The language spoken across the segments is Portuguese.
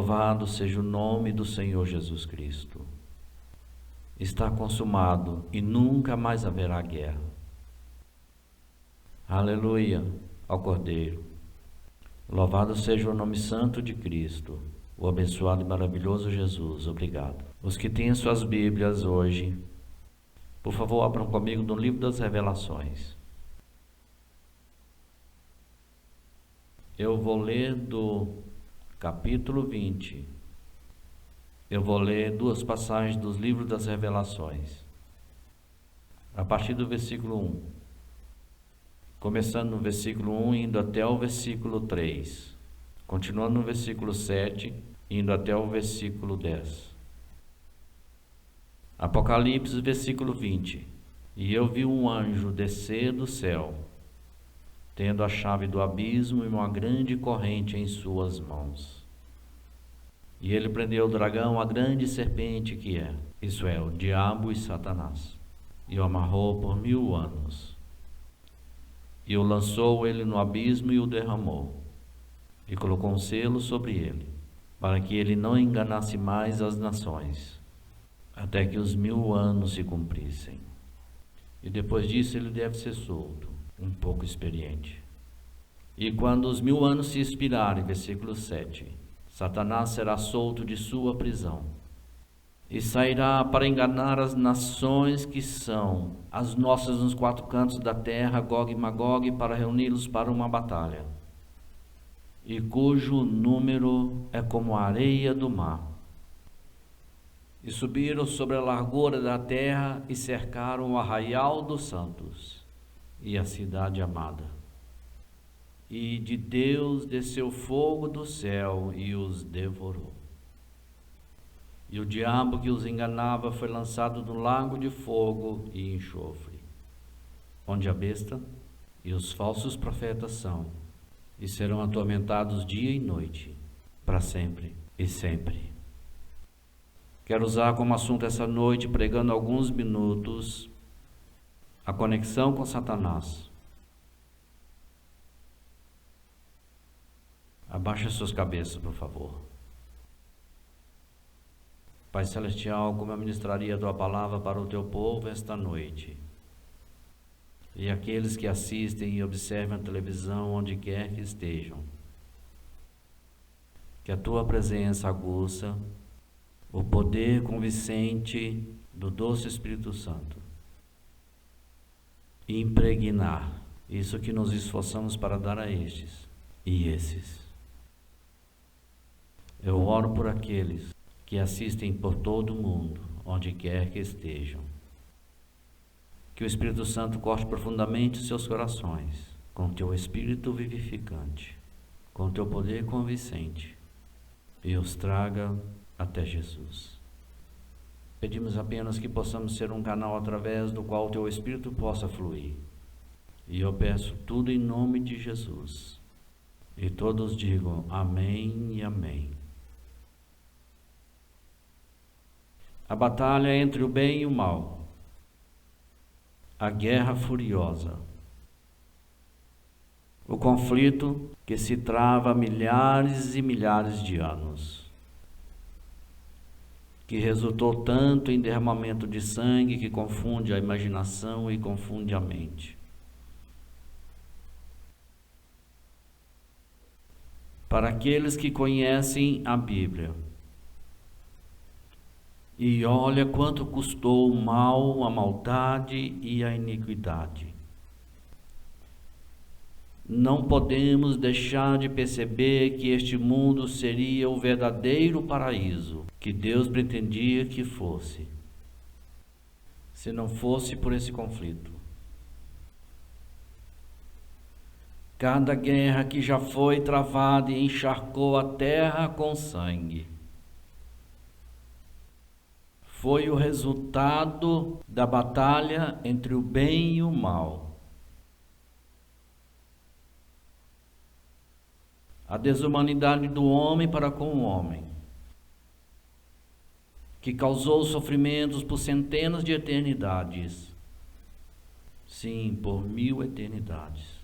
Louvado seja o nome do Senhor Jesus Cristo. Está consumado e nunca mais haverá guerra. Aleluia ao Cordeiro. Louvado seja o nome santo de Cristo, o abençoado e maravilhoso Jesus. Obrigado. Os que têm suas Bíblias hoje, por favor, abram comigo no livro das Revelações. Eu vou ler do capítulo 20. Eu vou ler duas passagens dos livros das Revelações. A partir do versículo 1. Começando no versículo 1, indo até o versículo 3. Continuando no versículo 7, indo até o versículo 10. Apocalipse, versículo 20. E eu vi um anjo descer do céu, tendo a chave do abismo e uma grande corrente em suas mãos. E ele prendeu o dragão, a grande serpente que é, isso é, o diabo e Satanás, e o amarrou por 1000 anos. E o lançou ele no abismo e o derramou, e colocou um selo sobre ele, para que ele não enganasse mais as nações, até que os 1000 anos se cumprissem. E depois disso ele deve ser solto, um pouco experiente. E quando os 1000 anos se expirarem, versículo 7, Satanás será solto de sua prisão, e sairá para enganar as nações que são as nossas nos 4 cantos da terra, Gog e Magog, para reuni-los para uma batalha, e cujo número é como a areia do mar. E subiram sobre a largura da terra e cercaram o arraial dos santos e a cidade amada. E de Deus desceu fogo do céu e os devorou. E o diabo que os enganava foi lançado no lago de fogo e enxofre, onde a besta e os falsos profetas são, e serão atormentados dia e noite, para sempre e sempre. Quero usar como assunto essa noite, pregando alguns minutos, a conexão com Satanás. Abaixe suas cabeças, por favor. Pai Celestial, como eu ministraria a Tua palavra para o Teu povo esta noite, e aqueles que assistem e observam a televisão onde quer que estejam, que a Tua presença aguça o poder convincente do doce Espírito Santo e impregnar isso que nos esforçamos para dar a estes e esses. Eu oro por aqueles que assistem por todo o mundo, onde quer que estejam. Que o Espírito Santo corte profundamente seus corações, com Teu Espírito vivificante, com Teu poder convincente, e os traga até Jesus. Pedimos apenas que possamos ser um canal através do qual o Teu Espírito possa fluir. E eu peço tudo em nome de Jesus. E todos digam amém e amém. A batalha entre o bem e o mal. A guerra furiosa. O conflito que se trava há milhares e milhares de anos, que resultou tanto em derramamento de sangue que confunde a imaginação e confunde a mente. Para aqueles que conhecem a Bíblia, e olha quanto custou o mal, a maldade e a iniquidade. Não podemos deixar de perceber que este mundo seria o verdadeiro paraíso que Deus pretendia que fosse, se não fosse por esse conflito. Cada guerra que já foi travada e encharcou a terra com sangue foi o resultado da batalha entre o bem e o mal. A desumanidade do homem para com o homem, que causou sofrimentos por centenas de eternidades. Sim, por 1000 eternidades.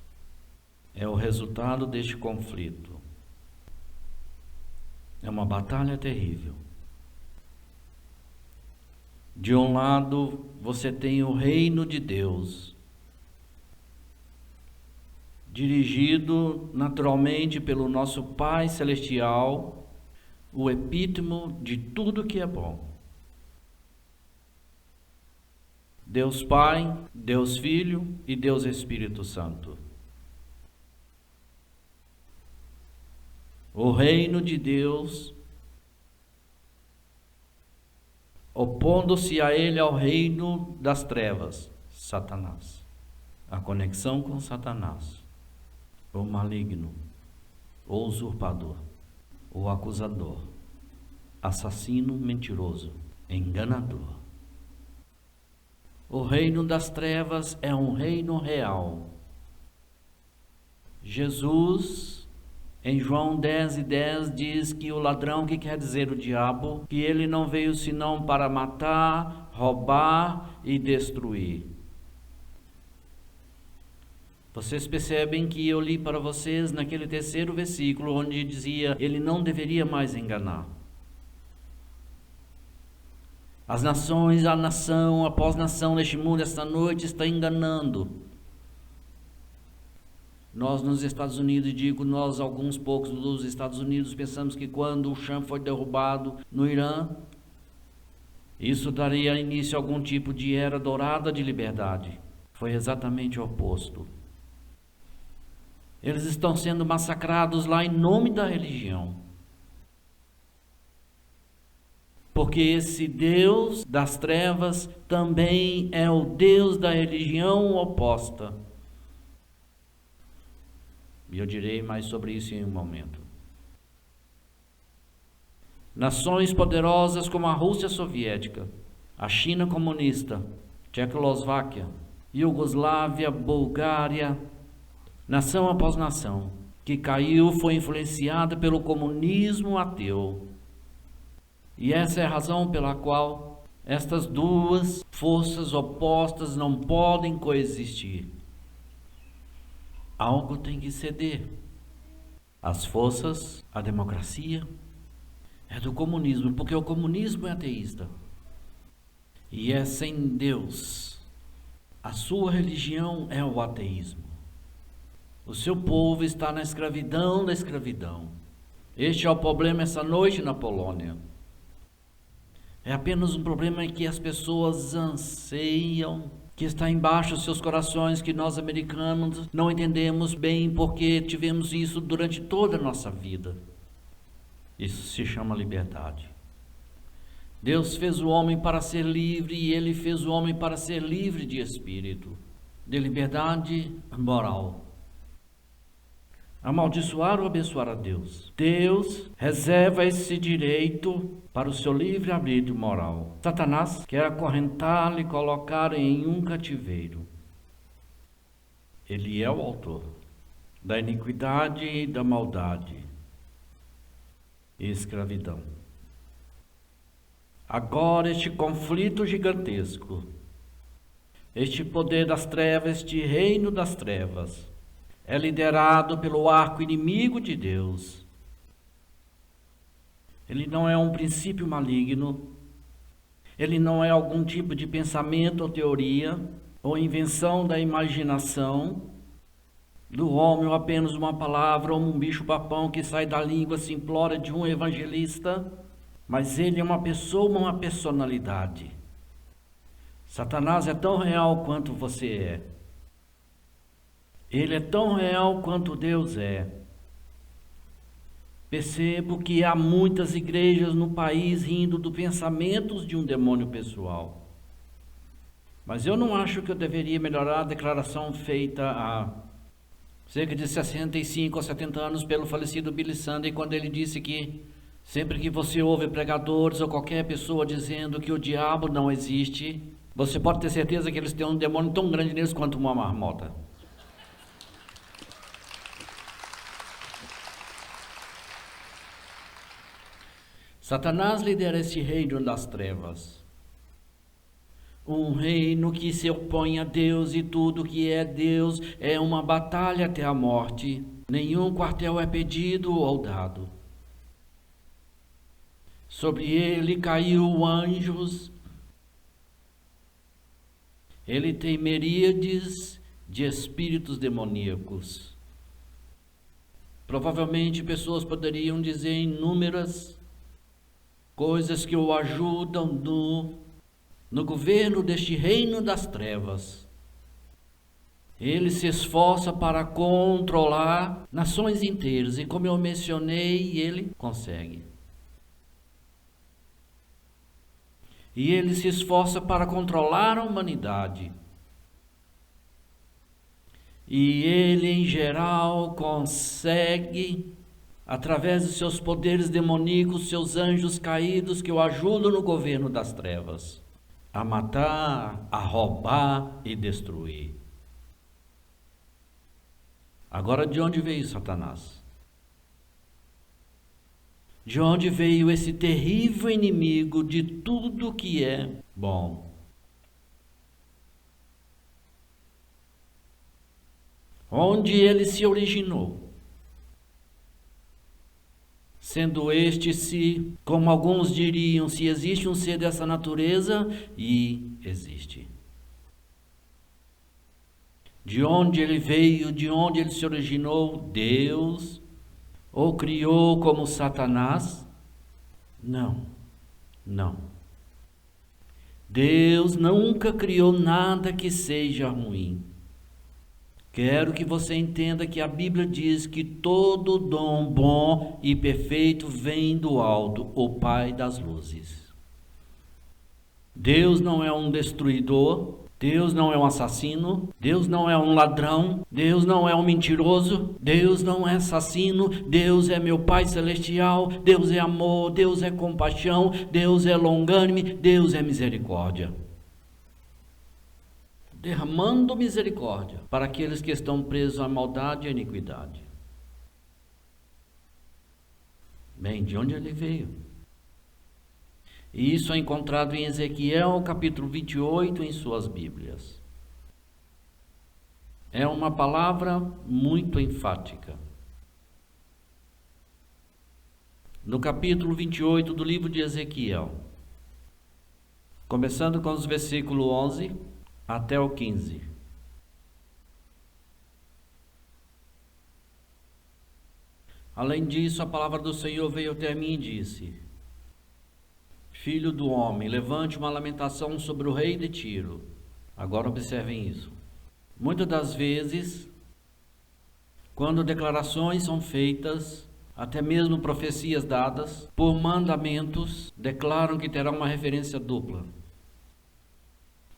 É o resultado deste conflito. É uma batalha terrível. De um lado, você tem o reino de Deus, dirigido naturalmente pelo nosso Pai Celestial, o epítome de tudo que é bom. Deus Pai, Deus Filho e Deus Espírito Santo. O reino de Deus, opondo-se a ele ao reino das trevas, Satanás. A conexão com Satanás, o maligno, o usurpador, o acusador, assassino mentiroso, enganador. O reino das trevas é um reino real. Jesus, em João 10:10, diz que o ladrão, que quer dizer o diabo, que ele não veio senão para matar, roubar e destruir. Vocês percebem que eu li para vocês naquele terceiro versículo, onde dizia, ele não deveria mais enganar. As nações, a nação após nação neste mundo, esta noite, está enganando. Nós nos Estados Unidos, digo nós, alguns poucos dos Estados Unidos, pensamos que quando o Shah foi derrubado no Irã, isso daria início a algum tipo de era dourada de liberdade. Foi exatamente o oposto. Eles estão sendo massacrados lá em nome da religião. Porque esse Deus das trevas também é o Deus da religião oposta. E eu direi mais sobre isso em um momento. Nações poderosas como a Rússia soviética, a China comunista, Tchecoslováquia, Iugoslávia, Bulgária, nação após nação, que caiu foi influenciada pelo comunismo ateu. E essa é a razão pela qual estas duas forças opostas não podem coexistir. Algo tem que ceder. As forças, a democracia, é do comunismo, porque o comunismo é ateísta. E é sem Deus. A sua religião é o ateísmo. O seu povo está na escravidão da escravidão. Este é o problema essa noite na Polônia. É apenas um problema que as pessoas anseiam, que está embaixo dos seus corações, que nós americanos não entendemos bem porque tivemos isso durante toda a nossa vida. Isso se chama liberdade. Deus fez o homem para ser livre e Ele fez o homem para ser livre de espírito, de liberdade moral. Amaldiçoar ou abençoar a Deus? Deus reserva esse direito para o seu livre-arbítrio moral. Satanás quer acorrentá-lo e colocá-lo em um cativeiro. Ele é o autor da iniquidade e da maldade e escravidão. Agora este conflito gigantesco, este poder das trevas, este reino das trevas, é liderado pelo arco inimigo de Deus. Ele não é um princípio maligno, ele não é algum tipo de pensamento ou teoria, ou invenção da imaginação do homem, ou apenas uma palavra, ou um bicho-papão que sai da língua simplória de um evangelista, mas ele é uma pessoa, uma personalidade. Satanás é tão real quanto você é. Ele é tão real quanto Deus é. Percebo que há muitas igrejas no país rindo dos pensamentos de um demônio pessoal. Mas eu não acho que eu deveria melhorar a declaração feita há cerca de 65 ou 70 anos pelo falecido Billy Sunday, quando ele disse que sempre que você ouve pregadores ou qualquer pessoa dizendo que o diabo não existe, você pode ter certeza que eles têm um demônio tão grande neles quanto uma marmota. Satanás lidera este reino das trevas. Um reino que se opõe a Deus e tudo que é Deus é uma batalha até a morte. Nenhum quartel é pedido ou dado. Sobre ele caiu anjos. Ele tem miríades de espíritos demoníacos. Provavelmente pessoas poderiam dizer inúmeras coisas que o ajudam no governo deste reino das trevas. Ele se esforça para controlar nações inteiras e, como eu mencionei, ele consegue. E ele se esforça para controlar a humanidade. E ele, em geral, consegue, através de seus poderes demoníacos, seus anjos caídos que o ajudam no governo das trevas, a matar, a roubar e destruir. Agora, de onde veio Satanás? De onde veio esse terrível inimigo de tudo que é bom? Onde ele se originou? Sendo este, se, como alguns diriam, se existe um ser dessa natureza, e existe. De onde ele veio, de onde ele se originou? Deus o criou como Satanás? Não, não. Deus nunca criou nada que seja ruim. Quero que você entenda que a Bíblia diz que todo dom bom e perfeito vem do alto, o Pai das luzes. Deus não é um destruidor, Deus não é um assassino, Deus não é um ladrão, Deus não é um mentiroso, Deus não é assassino, Deus é meu Pai celestial, Deus é amor, Deus é compaixão, Deus é longânime, Deus é misericórdia. Derramando misericórdia para aqueles que estão presos à maldade e à iniquidade. Bem, de onde ele veio? E isso é encontrado em Ezequiel, capítulo 28, em suas Bíblias. É uma palavra muito enfática. No capítulo 28 do livro de Ezequiel, começando com os versículos 11 até o 15. Além disso, a palavra do Senhor veio até mim e disse: Filho do homem, levante uma lamentação sobre o rei de Tiro. Agora observem isso. Muitas das vezes, quando declarações são feitas, até mesmo profecias dadas, por mandamentos, declaram que terá uma referência dupla.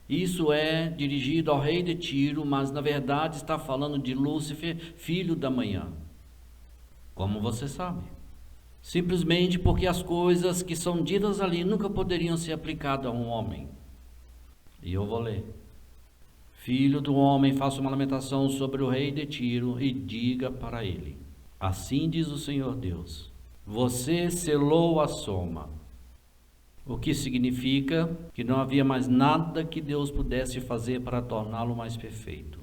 Isso é dirigido ao rei de Tiro, mas na verdade está falando de Lúcifer, filho da manhã. Como você sabe? Simplesmente porque as coisas que são ditas ali nunca poderiam ser aplicadas a um homem. E eu vou ler. Filho do homem, faça uma lamentação sobre o rei de Tiro e diga para ele: assim diz o Senhor Deus, você selou a soma. O que significa que não havia mais nada que Deus pudesse fazer para torná-lo mais perfeito,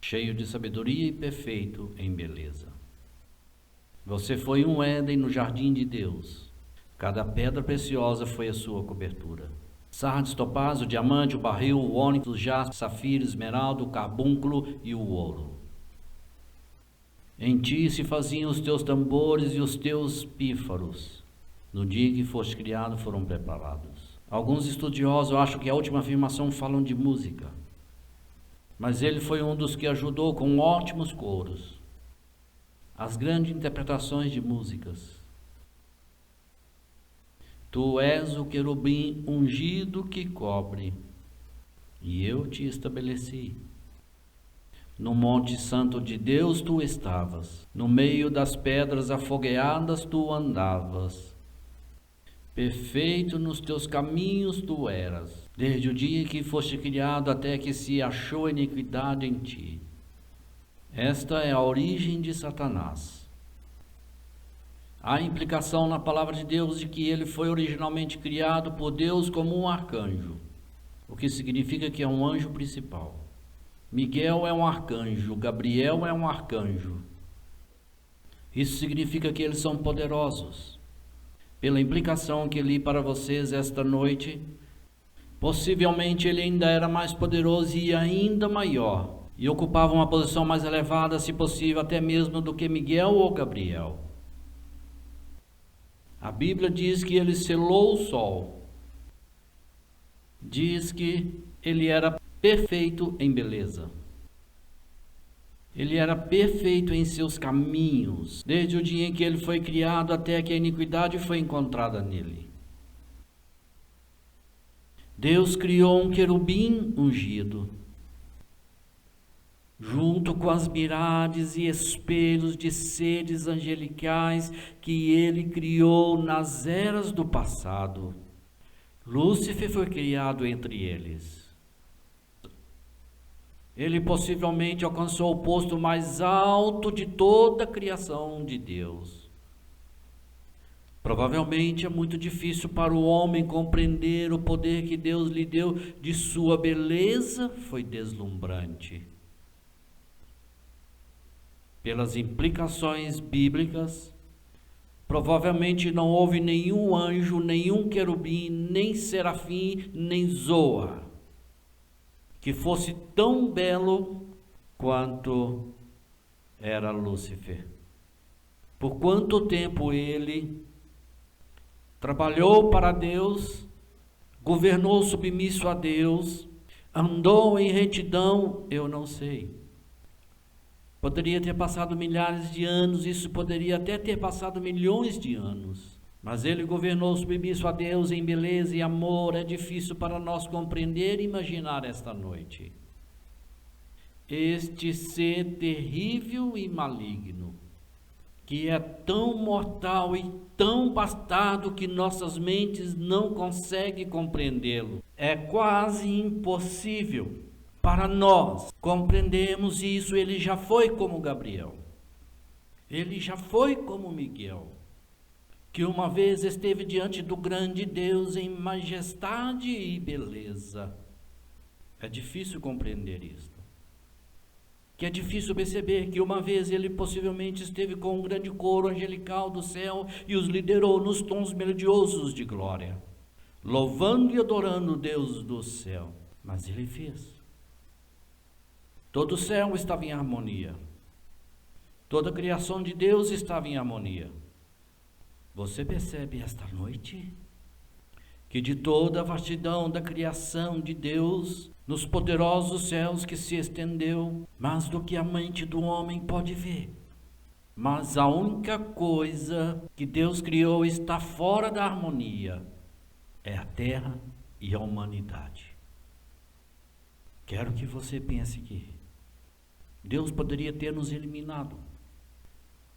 cheio de sabedoria e perfeito em beleza. Você foi um Éden no jardim de Deus. Cada pedra preciosa foi a sua cobertura. Sardes, topázio, diamante, o barril, o ônix, o jaspe, safiro, esmeralda, o carbúnculo e o ouro. Em ti se faziam os teus tambores e os teus pífaros. No dia que foste criado foram preparados. Alguns estudiosos acham que a última afirmação falam de música. Mas ele foi um dos que ajudou com ótimos coros as grandes interpretações de músicas. Tu és o querubim ungido que cobre, e eu te estabeleci. No monte santo de Deus tu estavas, no meio das pedras afogueadas tu andavas. Perfeito nos teus caminhos tu eras, desde o dia que foste criado até que se achou iniquidade em ti. Esta é a origem de Satanás. Há implicação na palavra de Deus de que ele foi originalmente criado por Deus como um arcanjo, o que significa que é um anjo principal. Miguel é um arcanjo, Gabriel é um arcanjo. Isso significa que eles são poderosos. pela implicação que li para vocês esta noite, possivelmente ele ainda era mais poderoso e ainda maior, e ocupava uma posição mais elevada, se possível, até mesmo do que Miguel ou Gabriel. A Bíblia diz que ele selou o sol. Diz que ele era perfeito em beleza. Ele era perfeito em seus caminhos, desde o dia em que ele foi criado até que a iniquidade foi encontrada nele. Deus criou um querubim ungido, junto com as mirades e espelhos de seres angelicais que ele criou nas eras do passado. Lúcifer foi criado entre eles. Ele possivelmente alcançou o posto mais alto de toda a criação de Deus. Provavelmente é muito difícil para o homem compreender o poder que Deus lhe deu, de sua beleza foi deslumbrante. Pelas implicações bíblicas, provavelmente não houve nenhum anjo, nenhum querubim, nem serafim, nem zoa, que fosse tão belo quanto era Lúcifer. Por quanto tempo ele trabalhou para Deus, governou submisso a Deus, andou em retidão, eu não sei. Poderia ter passado milhares de anos, isso poderia até ter passado milhões de anos. Mas ele governou submisso a Deus em beleza e amor. É difícil para nós compreender e imaginar esta noite. Este ser terrível e maligno, que é tão mortal e tão bastardo que nossas mentes não conseguem compreendê-lo. É quase impossível para nós compreendermos isso. Ele já foi como Gabriel. Ele já foi como Miguel, que uma vez esteve diante do grande Deus em majestade e beleza. É difícil compreender isto. Que é difícil perceber que uma vez ele possivelmente esteve com um grande coro angelical do céu e os liderou nos tons melodiosos de glória, louvando e adorando o Deus do céu. Mas ele fez. Todo o céu estava em harmonia. Toda a criação de Deus estava em harmonia. Você percebe esta noite que de toda a vastidão da criação de Deus, nos poderosos céus que se estendeu, mais do que a mente do homem pode ver. Mas a única coisa que Deus criou está fora da harmonia, é a terra e a humanidade. Quero que você pense que Deus poderia ter nos eliminado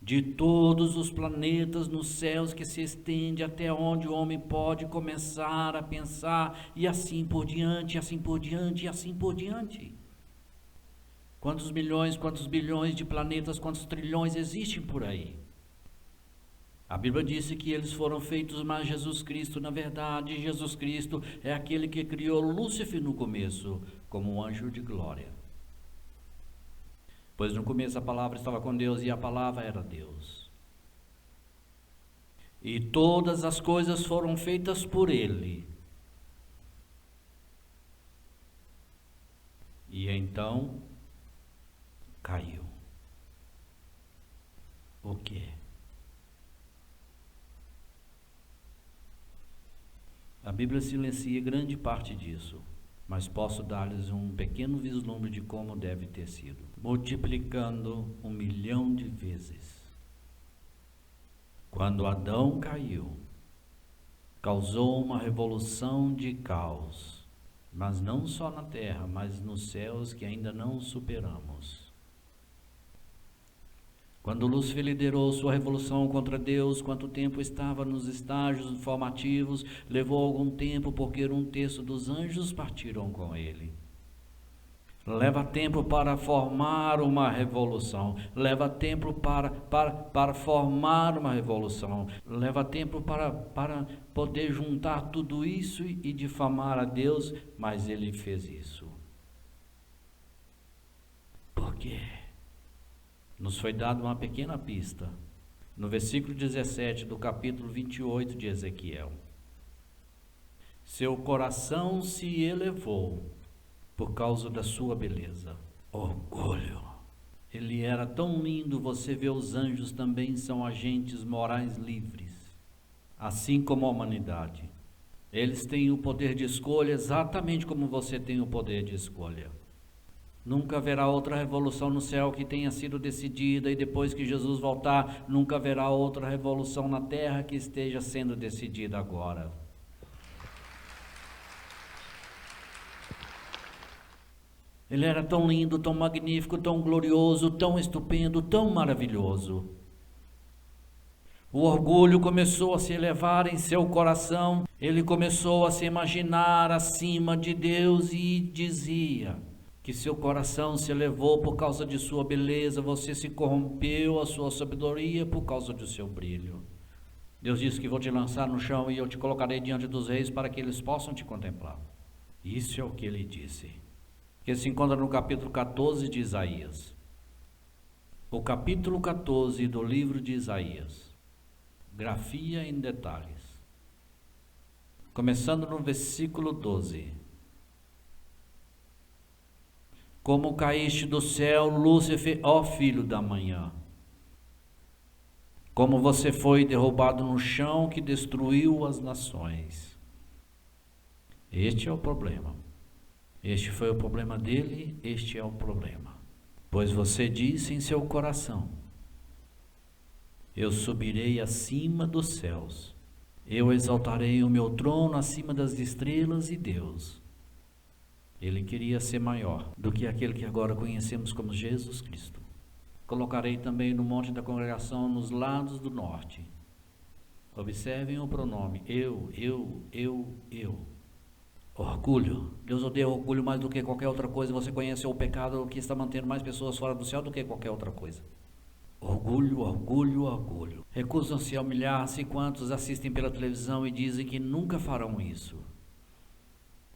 de todos os planetas nos céus que se estende até onde o homem pode começar a pensar, e assim por diante, e assim por diante, e assim por diante. Quantos milhões, quantos bilhões de planetas, quantos trilhões existem por aí? A Bíblia disse que eles foram feitos, mas Jesus Cristo, na verdade, Jesus Cristo é aquele que criou Lúcifer no começo, como um anjo de glória. Pois no começo a palavra estava com Deus e a palavra era Deus. E todas as coisas foram feitas por Ele. E então caiu. O quê? A Bíblia silencia grande parte disso, mas posso dar-lhes um pequeno vislumbre de como deve ter sido. Multiplicando 1 milhão de vezes. Quando Adão caiu, causou uma revolução de caos, mas não só na terra, mas nos céus que ainda não superamos. Quando Lúcifer liderou sua revolução contra Deus, quanto tempo estava nos estágios formativos, levou algum tempo, porque 1/3 dos anjos partiram com ele. Leva tempo para formar uma revolução, leva tempo para formar uma revolução, leva tempo para poder juntar tudo isso e difamar a Deus, mas ele fez isso. Por quê? Nos foi dada uma pequena pista. no versículo 17 do capítulo 28 de Ezequiel. Seu coração se elevou por causa da sua beleza. Orgulho. Ele era tão lindo, você vê, os anjos também são agentes morais livres, assim como a humanidade. Eles têm o poder de escolha exatamente como você tem o poder de escolha. Nunca haverá outra revolução no céu que tenha sido decidida, e depois que Jesus voltar, nunca haverá outra revolução na terra que esteja sendo decidida agora. Ele era tão lindo, tão magnífico, tão glorioso, tão estupendo, tão maravilhoso. O orgulho começou a se elevar em seu coração, ele começou a se imaginar acima de Deus e dizia que seu coração se elevou por causa de sua beleza, você se corrompeu a sua sabedoria por causa do seu brilho. Deus disse que vou te lançar no chão e eu te colocarei diante dos reis para que eles possam te contemplar. Isso é o que ele disse. Que se encontra no capítulo 14 de Isaías. O capítulo 14 do livro de Isaías. Grafia em detalhes. Começando no versículo 12. Como caíste do céu, Lúcifer, ó filho da manhã. Como você foi derrubado no chão que destruiu as nações. Este é o problema. Este foi o problema dele, este é o problema. Pois você disse em seu coração: eu subirei acima dos céus, eu exaltarei o meu trono acima das estrelas e Deus. Ele queria ser maior do que aquele que agora conhecemos como Jesus Cristo. Colocarei também no monte da congregação nos lados do norte. Observem o pronome eu. Orgulho. Deus odeia orgulho mais do que qualquer outra coisa. Você conhece o pecado que está mantendo mais pessoas fora do céu do que qualquer outra coisa. Orgulho, orgulho, orgulho. Recusam-se a humilhar-se quantos assistem pela televisão e dizem que nunca farão isso.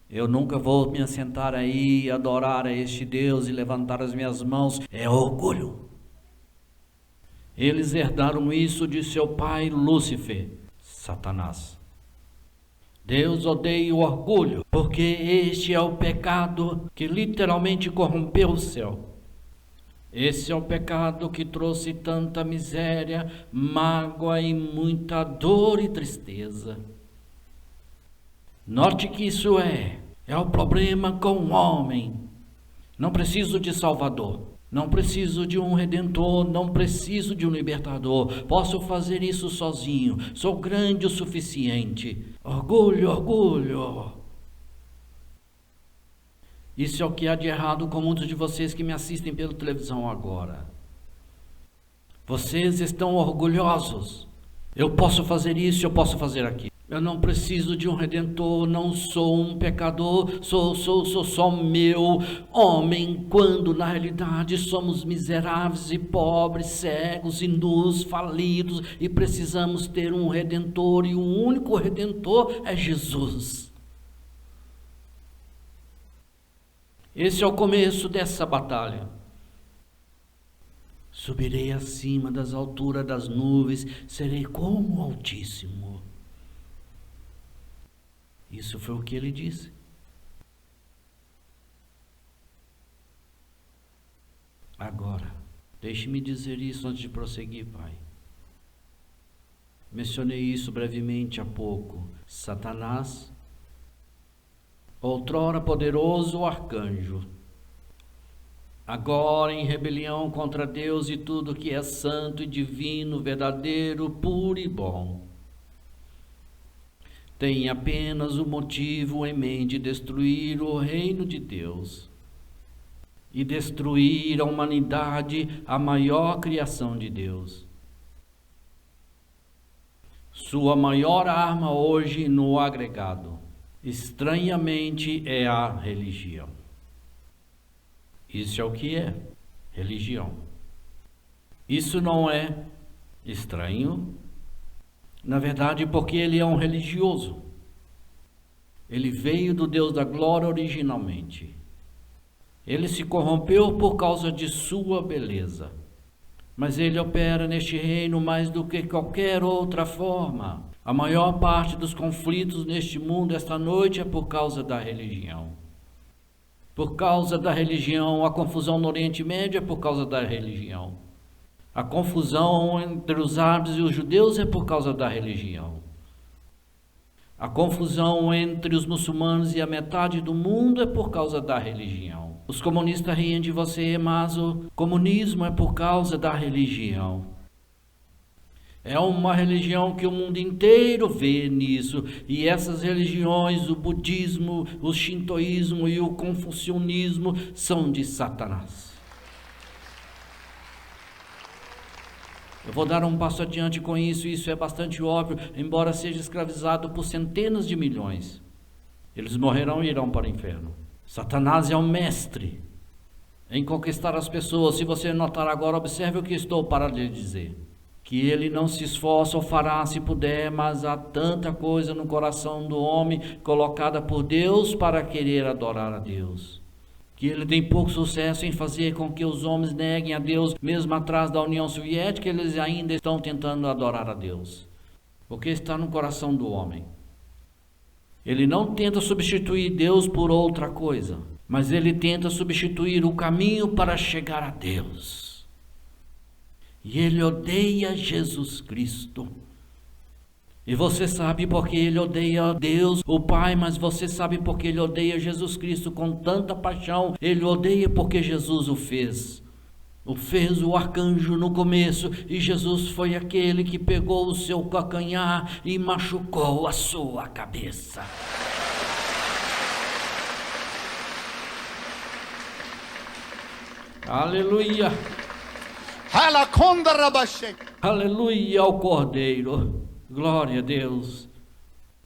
Eu nunca vou me assentar aí e adorar a este Deus e levantar as minhas mãos. É orgulho. Eles herdaram isso de seu pai Lúcifer, Satanás. Deus odeia o orgulho, porque este é o pecado que literalmente corrompeu o céu. Esse é o pecado que trouxe tanta miséria, mágoa e muita dor e tristeza. Note que isso é o problema com o homem. Não preciso de Salvador, não preciso de um Redentor, não preciso de um Libertador. Posso fazer isso sozinho, sou grande o suficiente. Orgulho, orgulho. Isso é o que há de errado com muitos de vocês que me assistem pela televisão agora. Vocês estão orgulhosos. Eu posso fazer isso, eu posso fazer aquilo. Eu não preciso de um Redentor, não sou um pecador, sou só meu homem, quando na realidade somos miseráveis e pobres, cegos e nus, falidos, e precisamos ter um Redentor, e o único Redentor é Jesus. Esse é o começo dessa batalha. Subirei acima das alturas das nuvens, serei como o Altíssimo. Isso foi o que ele disse. Agora, deixe-me dizer isso antes de prosseguir, Pai. Mencionei isso brevemente há pouco. Satanás, outrora poderoso arcanjo, agora em rebelião contra Deus e tudo que é santo e divino, verdadeiro, puro e bom, tem apenas o motivo em mente de destruir o reino de Deus e destruir a humanidade, a maior criação de Deus. Sua maior arma hoje no agregado, estranhamente, é a religião. Isso é o que é religião. Isso não é estranho, na verdade, porque ele é um religioso. Ele veio do Deus da glória originalmente. Ele se corrompeu por causa de sua beleza. mas ele opera neste reino mais do que qualquer outra forma. A maior parte dos conflitos neste mundo esta noite é por causa da religião. Por causa da religião, a confusão no Oriente Médio é por causa da religião. A confusão entre os árabes e os judeus é por causa da religião. A confusão entre os muçulmanos e a metade do mundo é por causa da religião. Os comunistas riem de você, mas o comunismo é por causa da religião. É uma religião que o mundo inteiro vê nisso. E essas religiões, o budismo, o shintoísmo e o confucionismo, são de Satanás. Eu vou dar um passo adiante com isso, e isso é bastante óbvio, embora seja escravizado por centenas de milhões. Eles morrerão e irão para o inferno. Satanás é o mestre em conquistar as pessoas. Se você notar agora, observe o que estou para lhe dizer. Que ele não se esforça ou fará se puder, mas há tanta coisa no coração do homem colocada por Deus para querer adorar a Deus, que ele tem pouco sucesso em fazer com que os homens neguem a Deus. Mesmo atrás da União Soviética, eles ainda estão tentando adorar a Deus, porque está no coração do homem. Ele não tenta substituir Deus por outra coisa, mas ele tenta substituir o caminho para chegar a Deus. E ele odeia Jesus Cristo. E você sabe porque ele odeia Deus, o Pai, mas você sabe porque ele odeia Jesus Cristo com tanta paixão. Ele odeia porque Jesus o fez. O fez o arcanjo no começo, e Jesus foi aquele que pegou o seu calcanhar e machucou a sua cabeça. Aleluia! Aleluia ao Cordeiro! Glória a Deus!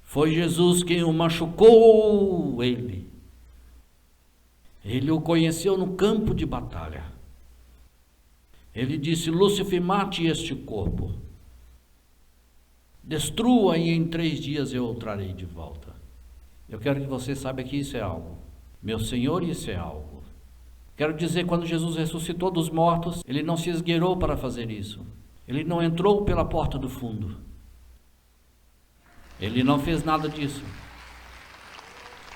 Foi Jesus quem o machucou, ele. Ele o conheceu no campo de batalha. Ele disse: Lúcifer, mate este corpo. Destrua e em 3 dias eu o trarei de volta. Eu quero que você saiba que isso é algo. Meu Senhor, isso é algo. Quero dizer, quando Jesus ressuscitou dos mortos, ele não se esgueirou para fazer isso. Ele não entrou pela porta do fundo. Ele não fez nada disso.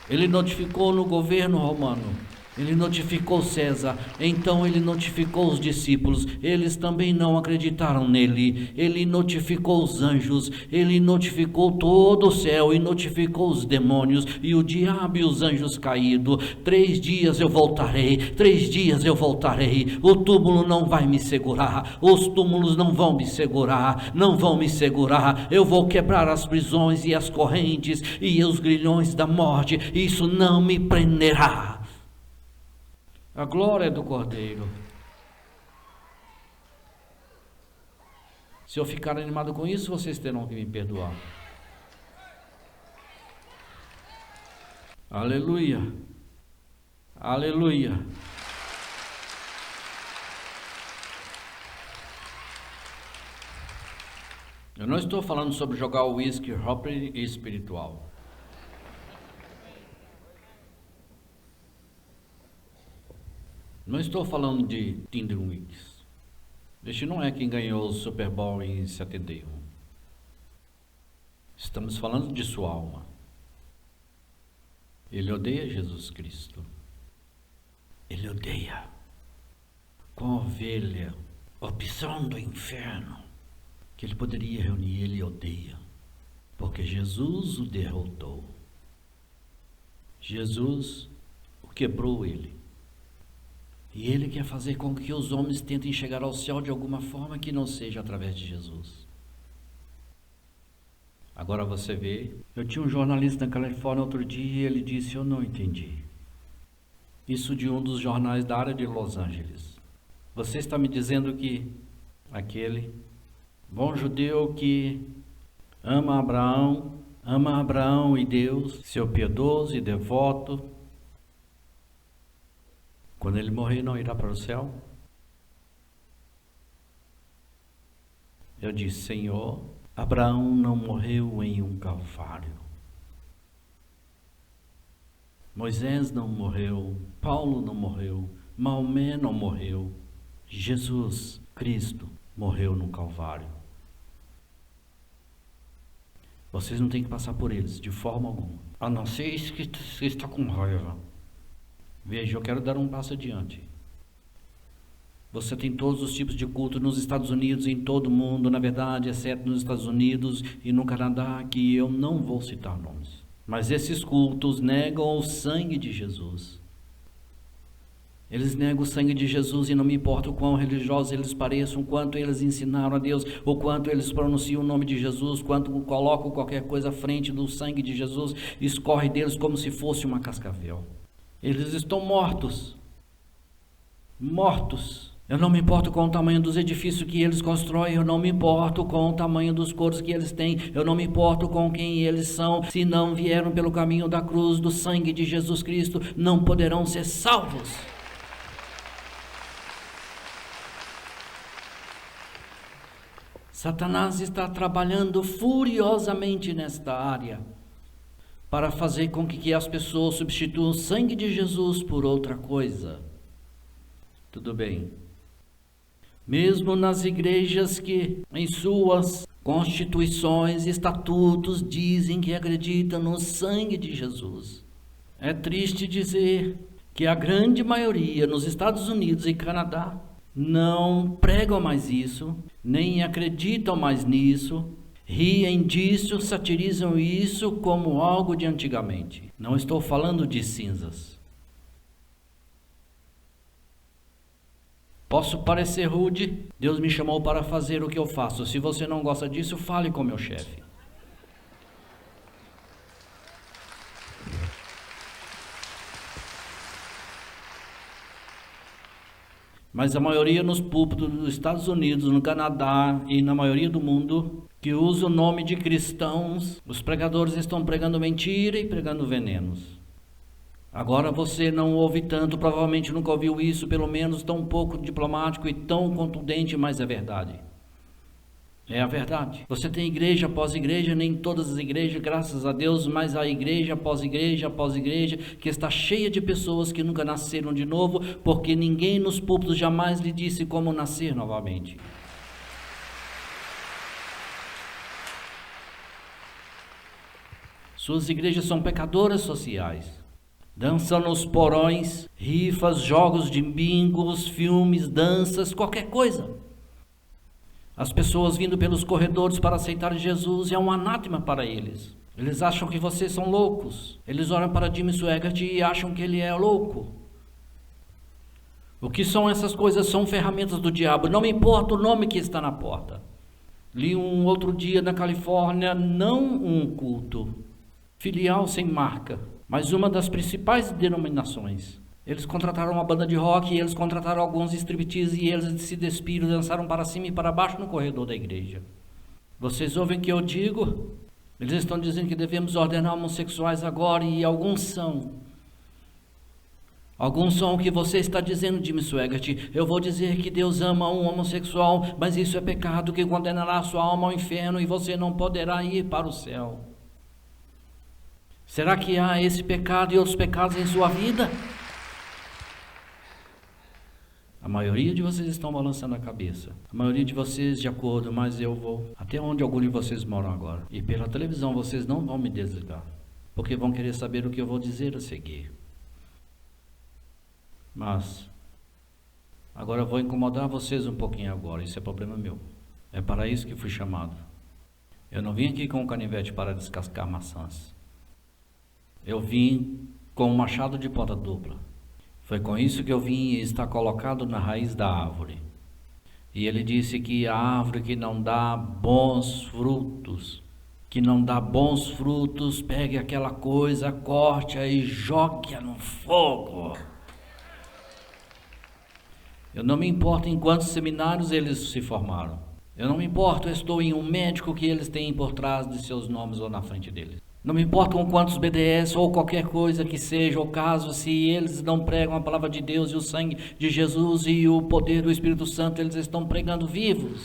Ele notificou no governo romano. Ele notificou César, então ele notificou os discípulos, eles também não acreditaram nele. Ele notificou os anjos, ele notificou todo o céu e notificou os demônios e o diabo e os anjos caídos. 3 dias eu voltarei, 3 dias eu voltarei. O túmulo não vai me segurar, os túmulos não vão me segurar, não vão me segurar. Eu vou quebrar as prisões e as correntes e os grilhões da morte, isso não me prenderá. A glória do Cordeiro. Se eu ficar animado com isso, vocês terão que me perdoar. Aleluia. Aleluia. Eu não estou falando sobre jogar whisky, hopper e espiritual. Não estou falando de Tinderwicks. Este não é quem ganhou o Super Bowl em 71. Estamos falando de sua alma. Ele odeia Jesus Cristo. Ele odeia. Com a ovelha, opção do inferno, que ele poderia reunir, ele odeia. Porque Jesus o derrotou. Jesus o quebrou ele. E ele quer fazer com que os homens tentem chegar ao céu de alguma forma que não seja através de Jesus. Agora você vê, eu tinha um jornalista na Califórnia outro dia e ele disse: eu não entendi. Isso de um dos jornais da área de Los Angeles. Você está me dizendo que aquele bom judeu que ama Abraão e Deus, seu piedoso e devoto, quando ele morrer, não irá para o céu? Eu disse: Senhor, Abraão não morreu em um calvário. Moisés não morreu, Paulo não morreu, Maomé não morreu. Jesus Cristo morreu no Calvário. Vocês não têm que passar por eles, de forma alguma. A não ser que você está com raiva. Veja, eu quero dar um passo adiante. Você tem todos os tipos de culto nos Estados Unidos e em todo o mundo, na verdade, exceto nos Estados Unidos e no Canadá, que eu não vou citar nomes. Mas esses cultos negam o sangue de Jesus. Eles negam o sangue de Jesus e não me importa o quão religiosos eles pareçam, o quanto eles ensinaram a Deus, o quanto eles pronunciam o nome de Jesus, quanto colocam qualquer coisa à frente do sangue de Jesus, escorre deles como se fosse uma cascavel. Eles estão mortos. Mortos. Eu não me importo com o tamanho dos edifícios que eles constroem, eu não me importo com o tamanho dos corpos que eles têm, eu não me importo com quem eles são. Se não vieram pelo caminho da cruz, do sangue de Jesus Cristo, não poderão ser salvos. Satanás está trabalhando furiosamente nesta área para fazer com que as pessoas substituam o sangue de Jesus por outra coisa. Tudo bem. Mesmo nas igrejas que em suas constituições e estatutos dizem que acreditam no sangue de Jesus. É triste dizer que a grande maioria nos Estados Unidos e Canadá não pregam mais isso, nem acreditam mais nisso, riem disso, satirizam isso como algo de antigamente. Não estou falando de cinzas. Posso parecer rude, Deus me chamou para fazer o que eu faço. Se você não gosta disso, fale com meu chefe. Mas a maioria nos púlpitos dos Estados Unidos, no Canadá e na maioria do mundo, que usa o nome de cristãos, os pregadores estão pregando mentira e pregando venenos. Agora você não ouve tanto, provavelmente nunca ouviu isso, pelo menos tão pouco diplomático e tão contundente, mas é verdade. É a verdade. Você tem igreja após igreja, nem todas as igrejas, graças a Deus, mas a igreja após igreja, que está cheia de pessoas que nunca nasceram de novo, porque ninguém nos púlpitos jamais lhe disse como nascer novamente. Suas igrejas são pecadoras sociais. Dançam nos porões, rifas, jogos de bingos, filmes, danças, qualquer coisa. As pessoas vindo pelos corredores para aceitar Jesus é um anátema para eles. Eles acham que vocês são loucos. Eles olham para Jimmy Swaggart e acham que ele é louco. O que são essas coisas? São ferramentas do diabo. Não me importa o nome que está na porta. Li um outro dia na Califórnia, não um culto, filial sem marca, mas uma das principais denominações. Eles contrataram uma banda de rock, e eles contrataram alguns striptease e eles se despiram, dançaram para cima e para baixo no corredor da igreja. Vocês ouvem o que eu digo? Eles estão dizendo que devemos ordenar homossexuais agora e alguns são. Alguns são o que você está dizendo, Jimmy Swaggart. Eu vou dizer que Deus ama um homossexual, mas isso é pecado que condenará sua alma ao inferno e você não poderá ir para o céu. Será que há esse pecado e outros pecados em sua vida? A maioria de vocês estão balançando a cabeça. A maioria de vocês de acordo, mas eu vou até onde alguns de vocês moram agora. E pela televisão vocês não vão me desligar, porque vão querer saber o que eu vou dizer a seguir. Mas agora eu vou incomodar vocês um pouquinho agora. Isso é problema meu. É para isso que fui chamado. Eu não vim aqui com um canivete para descascar maçãs. Eu vim com um machado de ponta dupla. Foi com isso que eu vim e está colocado na raiz da árvore. E ele disse que a árvore que não dá bons frutos, pegue aquela coisa, corte-a e jogue-a no fogo. Eu não me importo em quantos seminários eles se formaram. Eu não me importo, eu estou em um médico que eles têm por trás de seus nomes ou na frente deles. Não me importa com quantos BDS ou qualquer coisa que seja o caso, se eles não pregam a palavra de Deus e o sangue de Jesus e o poder do Espírito Santo, eles estão pregando vivos.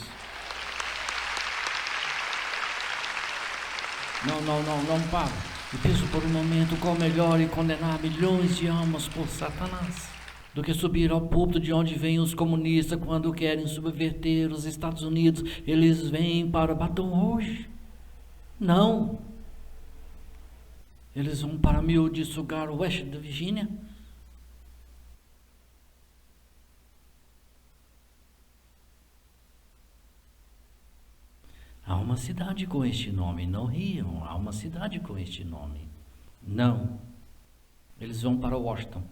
Não para. E penso por um momento qual melhor e condenar milhões de almas por Satanás. do que subir ao púlpito de onde vêm os comunistas quando querem subverter os Estados Unidos. Eles vêm para Baton Rouge? Não. Eles vão para Milde Sugar, oeste da Virgínia? Há uma cidade com este nome, não riam, há uma cidade com este nome. Não. Eles vão para Washington.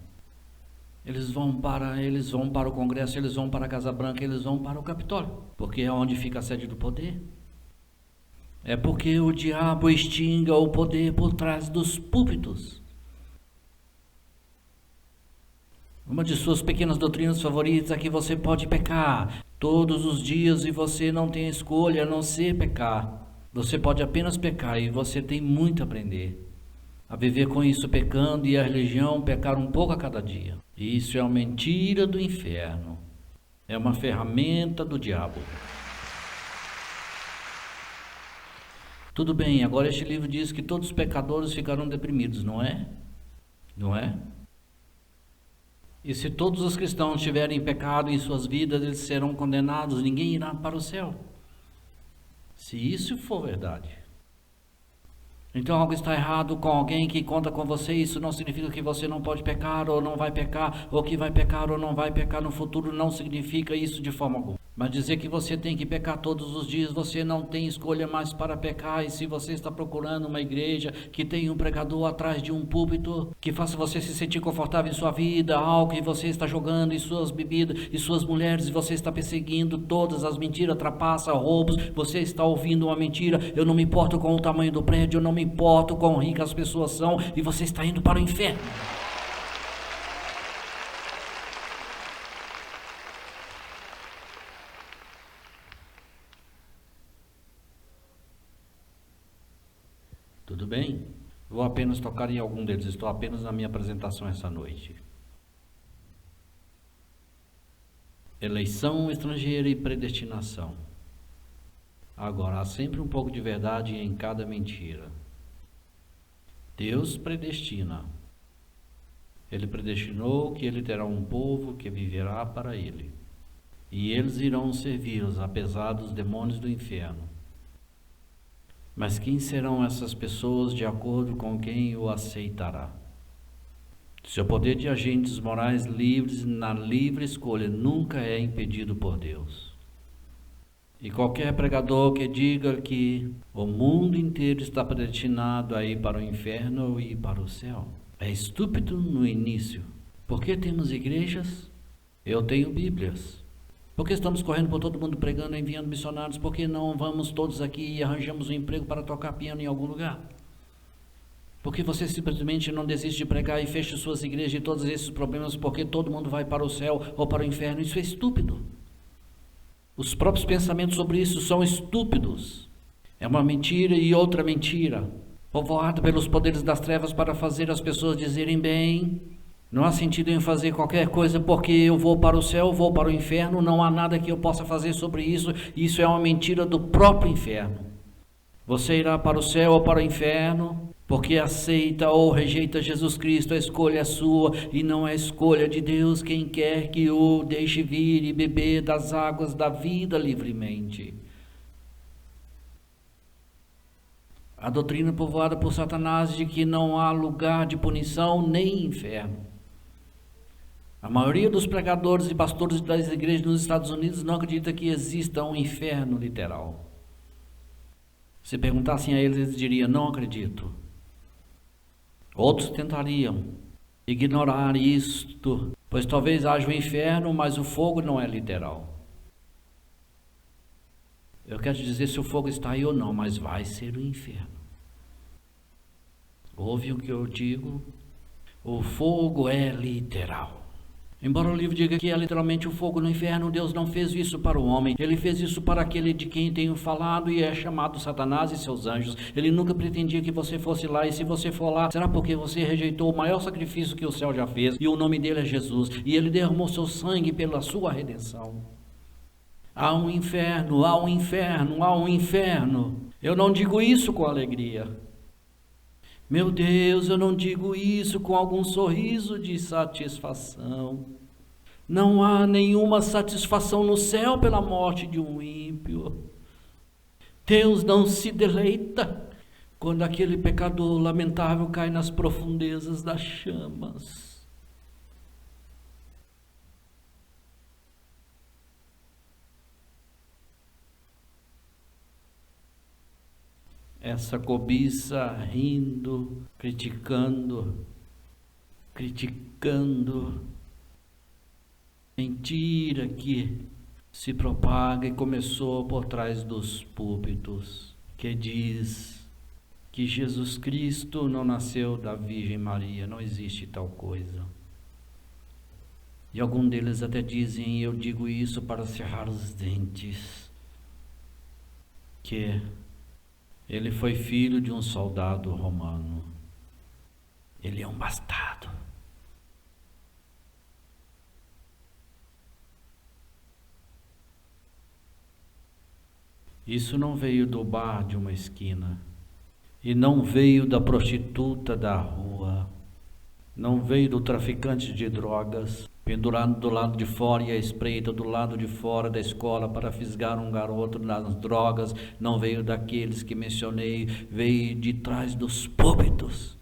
Eles vão para o Congresso, eles vão para a Casa Branca, eles vão para o Capitólio, porque é onde fica a sede do poder. É porque o diabo extinga o poder por trás dos púlpitos. Uma de suas pequenas doutrinas favoritas é que você pode pecar todos os dias e você não tem escolha a não ser pecar. Você pode apenas pecar e você tem muito a aprender a viver com isso pecando, e a religião pecar um pouco a cada dia. Isso é uma mentira do inferno. É uma ferramenta do diabo. Tudo bem, agora este livro diz que todos os pecadores ficarão deprimidos, não é? Não é? E se todos os cristãos tiverem pecado em suas vidas, eles serão condenados, ninguém irá para o céu. Se isso for verdade. Então algo está errado com alguém que conta com você. Isso não significa que você não pode pecar ou não vai pecar, ou que vai pecar ou não vai pecar no futuro. Não significa isso de forma alguma. Mas dizer que você tem que pecar todos os dias, você não tem escolha mais para pecar. E se você está procurando uma igreja que tem um pregador atrás de um púlpito, que faça você se sentir confortável em sua vida, algo que você está jogando em suas bebidas e suas mulheres, e você está perseguindo todas as mentiras, trapaça, roubos, você está ouvindo uma mentira. Eu não me importo com o tamanho do prédio, eu não me importo quão ricas as pessoas são, e você está indo para o inferno. Tudo bem? Vou apenas tocar em algum deles, estou apenas na minha apresentação essa noite. Eleição estrangeira e predestinação. Agora, há sempre um pouco de verdade em cada mentira. Deus predestina. Ele predestinou que ele terá um povo que viverá para ele. E eles irão servi-los, apesar dos demônios do inferno. Mas quem serão essas pessoas de acordo com quem o aceitará? Seu poder de agentes morais livres na livre escolha nunca é impedido por Deus. E qualquer pregador que diga que o mundo inteiro está predestinado a ir para o inferno ou ir para o céu é estúpido no início. Por que temos igrejas? Eu tenho Bíblias. Por que estamos correndo por todo mundo pregando, enviando missionários? Por que não vamos todos aqui e arranjamos um emprego para tocar piano em algum lugar? Por que você simplesmente não desiste de pregar e fecha suas igrejas e todos esses problemas porque todo mundo vai para o céu ou para o inferno? Isso é estúpido. Os próprios pensamentos sobre isso são estúpidos. É uma mentira e outra mentira, povoado pelos poderes das trevas para fazer as pessoas dizerem bem. Não há sentido em fazer qualquer coisa porque eu vou para o céu, vou para o inferno, não há nada que eu possa fazer sobre isso. Isso é uma mentira do próprio inferno. Você irá para o céu ou para o inferno porque aceita ou rejeita Jesus Cristo. A escolha é sua e não é a escolha de Deus. Quem quer que o deixe vir e beber das águas da vida livremente. A doutrina povoada por Satanás de que não há lugar de punição nem inferno. A maioria dos pregadores e pastores das igrejas nos Estados Unidos não acredita que exista um inferno literal. Se perguntassem a eles, eles diriam, não acredito. Outros tentariam ignorar isto, pois talvez haja um inferno, mas o fogo não é literal. Eu quero te dizer se o fogo está aí ou não, mas vai ser o inferno. Ouve o que eu digo? O fogo é literal. Embora o livro diga que é literalmente o fogo no inferno, Deus não fez isso para o homem. Ele fez isso para aquele de quem tenho falado e é chamado Satanás e seus anjos. Ele nunca pretendia que você fosse lá, e se você for lá, será porque você rejeitou o maior sacrifício que o céu já fez, e o nome dele é Jesus, e ele derramou seu sangue pela sua redenção. Há um inferno, há um inferno, há um inferno. Eu não digo isso com alegria. Meu Deus, eu não digo isso com algum sorriso de satisfação. Não há nenhuma satisfação no céu pela morte de um ímpio. Deus não se deleita quando aquele pecador lamentável cai nas profundezas das chamas. Essa cobiça rindo, criticando, mentira que se propaga e começou por trás dos púlpitos, que diz que Jesus Cristo não nasceu da Virgem Maria, não existe tal coisa. E alguns deles até dizem, eu digo isso para cerrar os dentes, que ele foi filho de um soldado romano. Ele é um bastardo. Isso não veio do bar de uma esquina. E não veio da prostituta da rua. Não veio do traficante de drogas, pendurado do lado de fora e à espreita do lado de fora da escola para fisgar um garoto nas drogas. Não veio daqueles que mencionei, veio de trás dos púlpitos.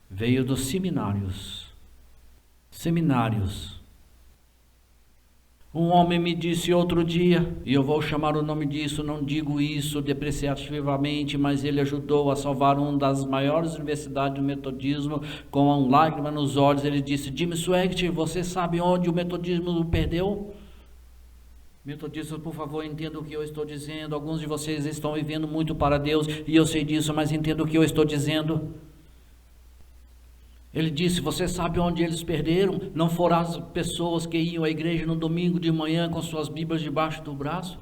Veio dos seminários. Um homem me disse outro dia, e eu vou chamar o nome disso, não digo isso depreciativamente, mas ele ajudou a salvar uma das maiores universidades do metodismo com uma lágrima nos olhos. Ele disse, Jimmy Swaggart, você sabe onde o metodismo perdeu? Metodistas, por favor, entenda o que eu estou dizendo. Alguns de vocês estão vivendo muito para Deus, e eu sei disso, mas entenda o que eu estou dizendo. Ele disse, você sabe onde eles perderam? Não foram as pessoas que iam à igreja no domingo de manhã com suas bíblias debaixo do braço?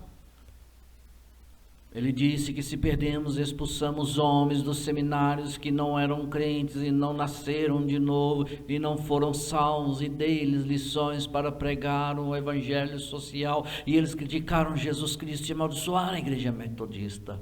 Ele disse que se perdemos, expulsamos homens dos seminários que não eram crentes e não nasceram de novo e não foram salvos, e dei-lhes lições para pregar o evangelho social, e eles criticaram Jesus Cristo e amaldiçoaram a igreja metodista.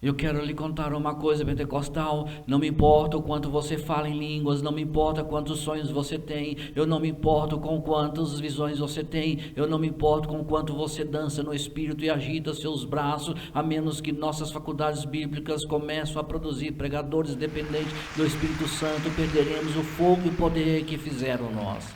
Eu quero lhe contar uma coisa, pentecostal, não me importa o quanto você fala em línguas, não me importa quantos sonhos você tem, eu não me importo com quantas visões você tem, eu não me importo com quanto você dança no Espírito e agita seus braços, a menos que nossas faculdades bíblicas comecem a produzir pregadores dependentes do Espírito Santo, perderemos o fogo e o poder que fizeram nós.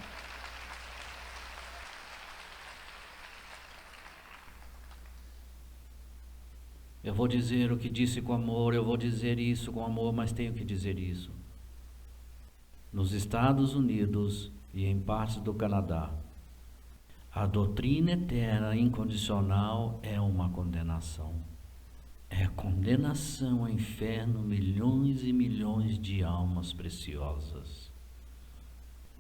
Eu vou dizer o que disse com amor, eu vou dizer isso com amor, mas tenho que dizer isso. Nos Estados Unidos e em partes do Canadá, a doutrina eterna incondicional é uma condenação. É condenação ao inferno, milhões e milhões de almas preciosas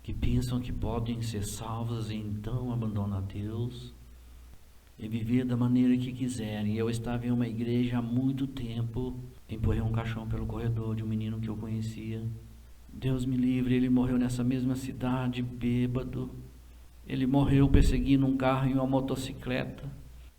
que pensam que podem ser salvas e então abandonam Deus e viver da maneira que quiserem. Eu estava em uma igreja há muito tempo, empurrei um caixão pelo corredor de um menino que eu conhecia. Deus me livre, ele morreu nessa mesma cidade, bêbado. Ele morreu perseguindo um carro em uma motocicleta,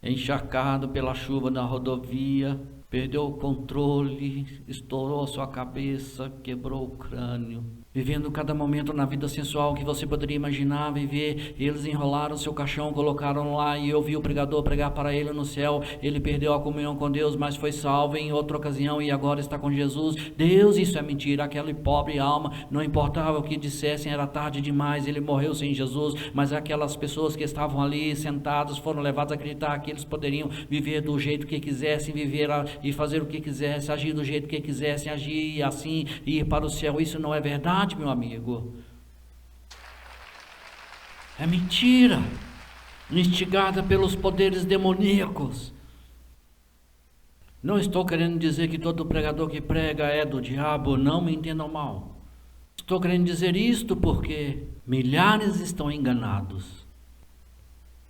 encharcado pela chuva na rodovia, perdeu o controle, estourou a sua cabeça, quebrou o crânio. Vivendo cada momento na vida sensual que você poderia imaginar viver, eles enrolaram seu caixão, colocaram lá, e eu vi o pregador pregar para ele no céu. Ele perdeu a comunhão com Deus, mas foi salvo em outra ocasião e agora está com Jesus. Deus, isso é mentira. Aquela pobre alma, não importava o que dissessem, era tarde demais, ele morreu sem Jesus, mas aquelas pessoas que estavam ali sentadas foram levadas a acreditar que eles poderiam viver do jeito que quisessem, viver e fazer o que quisessem, agir do jeito que quisessem, agir e assim ir para o céu. Isso não é verdade, meu amigo. É mentira, instigada pelos poderes demoníacos. Não estou querendo dizer que todo pregador que prega é do diabo, não me entendam mal. Estou querendo dizer isto porque milhares estão enganados.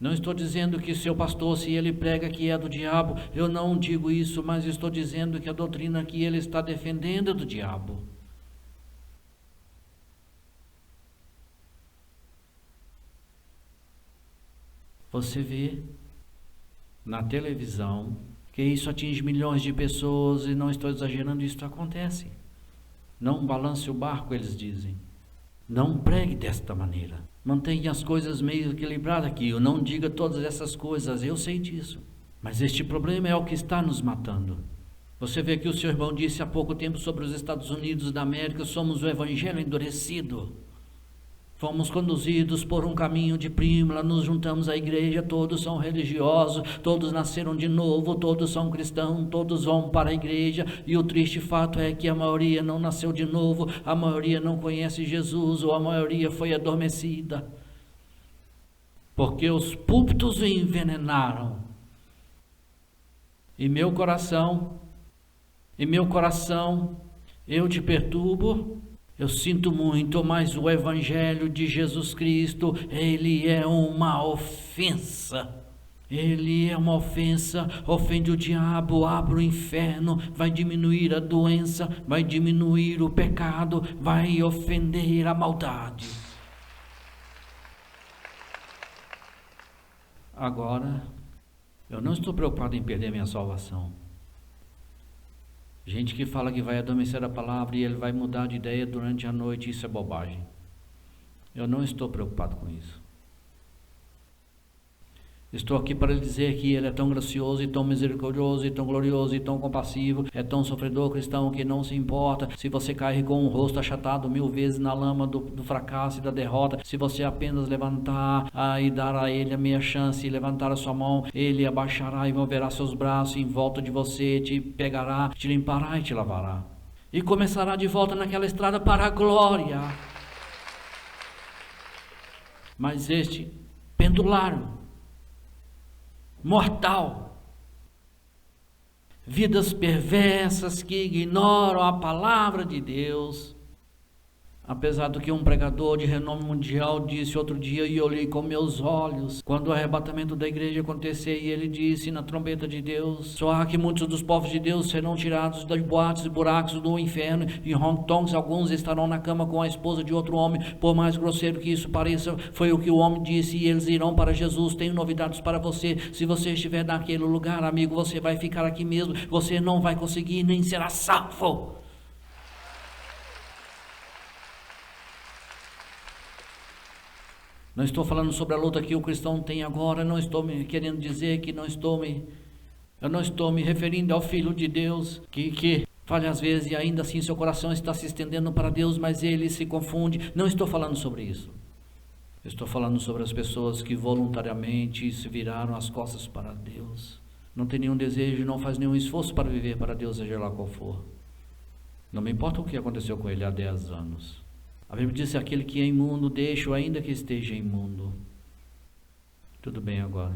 Não estou dizendo que seu pastor, se ele prega que é do diabo, eu não digo isso, mas estou dizendo que a doutrina que ele está defendendo é do diabo. Você vê na televisão que isso atinge milhões de pessoas, e não estou exagerando, isso acontece. Não balance o barco, eles dizem. Não pregue desta maneira. Mantenha as coisas meio equilibradas aqui. Eu não diga todas essas coisas, eu sei disso. Mas este problema é o que está nos matando. Você vê que o seu irmão disse há pouco tempo sobre os Estados Unidos da América, somos o evangelho endurecido. Fomos conduzidos por um caminho de prímula, nos juntamos à igreja, todos são religiosos, todos nasceram de novo, todos são cristãos, todos vão para a igreja, e o triste fato é que a maioria não nasceu de novo, a maioria não conhece Jesus, ou a maioria foi adormecida, porque os púlpitos o envenenaram. E meu coração, eu te perturbo. Eu sinto muito, mas o Evangelho de Jesus Cristo, ele é uma ofensa. Ele é uma ofensa, ofende o diabo, abre o inferno, vai diminuir a doença, vai diminuir o pecado, vai ofender a maldade. Agora, eu não estou preocupado em perder minha salvação. Gente que fala que vai adormecer a palavra e ele vai mudar de ideia durante a noite, isso é bobagem. Eu não estou preocupado com isso. Estou aqui para lhe dizer que ele é tão gracioso e tão misericordioso e tão glorioso e tão compassivo, é tão sofredor cristão que não se importa se você cair com o rosto achatado 1000 vezes na lama do fracasso e da derrota. Se você apenas levantar e dar a ele a meia chance e levantar a sua mão, ele abaixará e moverá seus braços em volta de você, te pegará, te limpará e te lavará. E começará de volta naquela estrada para a glória. Mas este pendulário mortal, vidas perversas que ignoram a palavra de Deus, apesar do que um pregador de renome mundial disse outro dia, e eu olhei com meus olhos, quando o arrebatamento da igreja acontecer, e ele disse na trombeta de Deus, soar que muitos dos povos de Deus serão tirados das boates e buracos do inferno, e em Hong Kong alguns estarão na cama com a esposa de outro homem, por mais grosseiro que isso pareça, foi o que o homem disse, e eles irão para Jesus. Tenho novidades para você, se você estiver naquele lugar, amigo, você vai ficar aqui mesmo, você não vai conseguir, nem será salvo. Não estou falando sobre a luta que o cristão tem agora, não estou querendo dizer que eu não estou me referindo ao Filho de Deus, que falha às vezes e ainda assim seu coração está se estendendo para Deus, mas ele se confunde. Não estou falando sobre isso. Estou falando sobre as pessoas que voluntariamente se viraram as costas para Deus. Não tem nenhum desejo, não faz nenhum esforço para viver para Deus, seja lá qual for. Não me importa o que aconteceu com ele há 10 anos. A Bíblia diz: aquele que é imundo, deixa-o ainda que esteja imundo. Tudo bem agora.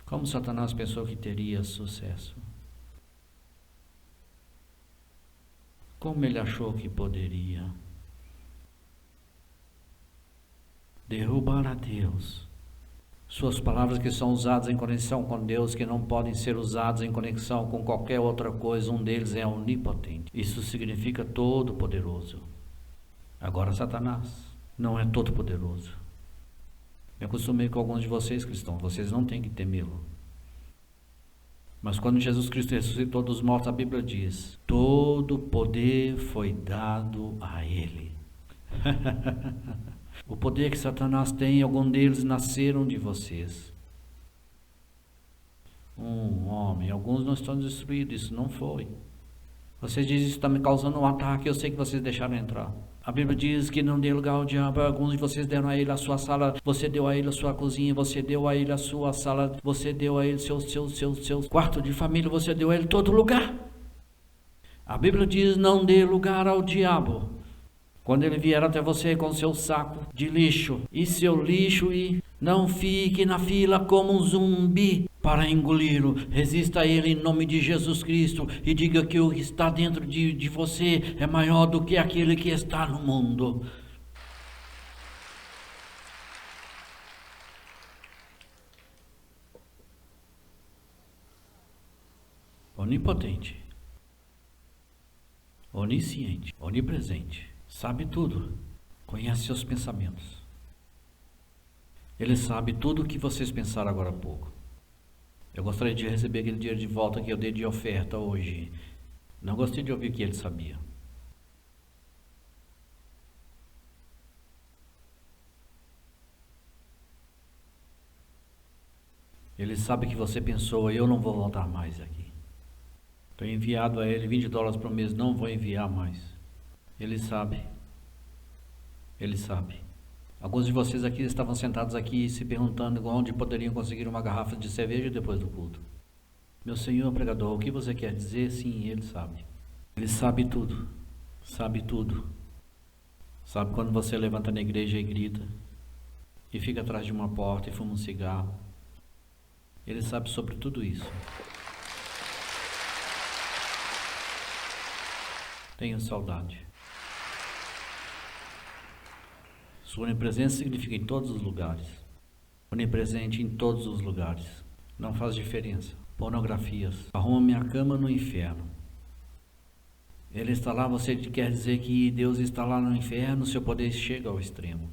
Como Satanás pensou que teria sucesso? Como ele achou que poderia derrubar a Deus? Suas palavras que são usadas em conexão com Deus, que não podem ser usadas em conexão com qualquer outra coisa, um deles é onipotente. Isso significa todo-poderoso. Agora Satanás não é todo-poderoso. Me acostumei com alguns de vocês cristãos, vocês não têm que temê-lo. Mas quando Jesus Cristo ressuscitou dos mortos, a Bíblia diz: todo poder foi dado a ele. O poder que Satanás tem, alguns deles nasceram de vocês. Um homem, alguns não estão destruídos, isso não foi. Vocês dizem: isso está me causando um ataque, eu sei que vocês deixaram entrar. A Bíblia diz que não dê lugar ao diabo. Alguns de vocês deram a ele a sua sala, você deu a ele a sua cozinha, você deu a ele a sua sala, você deu a ele seu quarto de família, você deu a ele todo lugar. A Bíblia diz: não dê lugar ao diabo. Quando ele vier até você com seu saco de lixo e seu lixo, e não fique na fila como um zumbi para engoli-lo. Resista a ele em nome de Jesus Cristo e diga que o que está dentro de você é maior do que aquele que está no mundo. Onipotente, onisciente, onipresente. Sabe tudo, conhece seus pensamentos. Ele sabe tudo o que vocês pensaram agora há pouco. Eu gostaria de receber aquele dinheiro de volta que eu dei de oferta hoje. Não gostei de ouvir que ele sabia. Ele sabe que você pensou, eu não vou voltar mais aqui. Estou enviado a ele $20 por mês, não vou enviar mais. Ele sabe. Ele sabe. Alguns de vocês aqui estavam sentados aqui se perguntando onde poderiam conseguir uma garrafa de cerveja depois do culto. Meu Senhor pregador, o que você quer dizer? Sim, ele sabe. Ele sabe tudo. Sabe tudo. Sabe quando você levanta na igreja e grita e fica atrás de uma porta e fuma um cigarro? Ele sabe sobre tudo isso. Tenha saudade. Sua onipresença significa em todos os lugares. Onipresente em todos os lugares. Não faz diferença. Pornografias. Arruma minha cama no inferno. Ele está lá, você quer dizer que Deus está lá no inferno, seu poder chega ao extremo.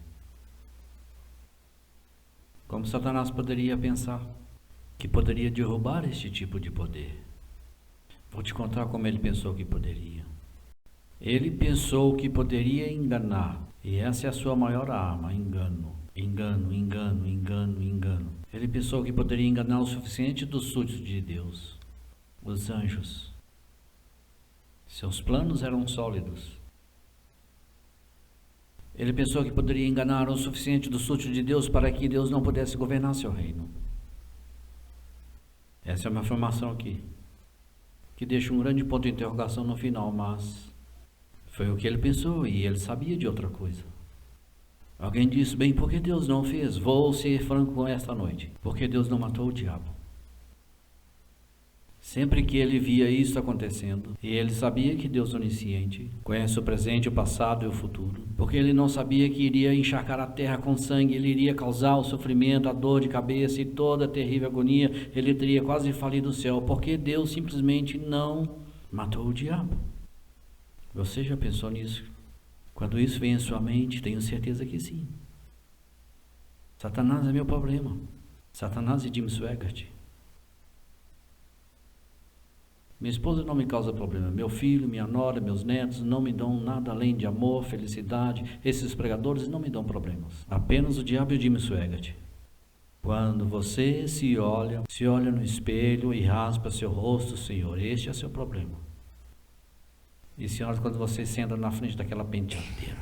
Como Satanás poderia pensar que poderia derrubar este tipo de poder? Vou te contar como ele pensou que poderia. Ele pensou que poderia enganar. E essa é a sua maior arma, engano. Engano, engano, engano, engano. Ele pensou que poderia enganar o suficiente dos súditos de Deus, os anjos. Seus planos eram sólidos. Ele pensou que poderia enganar o suficiente dos súditos de Deus para que Deus não pudesse governar seu reino. Essa é uma afirmação aqui, que deixa um grande ponto de interrogação no final, mas foi o que ele pensou e ele sabia de outra coisa. Alguém disse, bem, por que Deus não fez? Vou ser franco esta noite. Porque Deus não matou o diabo. Sempre que ele via isso acontecendo, e ele sabia que Deus onisciente conhece o presente, o passado e o futuro, porque ele não sabia que iria encharcar a terra com sangue, ele iria causar o sofrimento, a dor de cabeça e toda a terrível agonia, ele teria quase falido o céu, porque Deus simplesmente não matou o diabo. Você já pensou nisso? Quando isso vem em sua mente, tenho certeza que sim. Satanás é meu problema. Satanás e Jim Swaggart. Minha esposa não me causa problema. Meu filho, minha nora, meus netos não me dão nada além de amor, felicidade. Esses pregadores não me dão problemas. Apenas o diabo e o Jim Swaggart. Quando você se olha no espelho e raspa seu rosto, Senhor, este é seu problema. E senhoras, quando você senta na frente daquela penteadeira.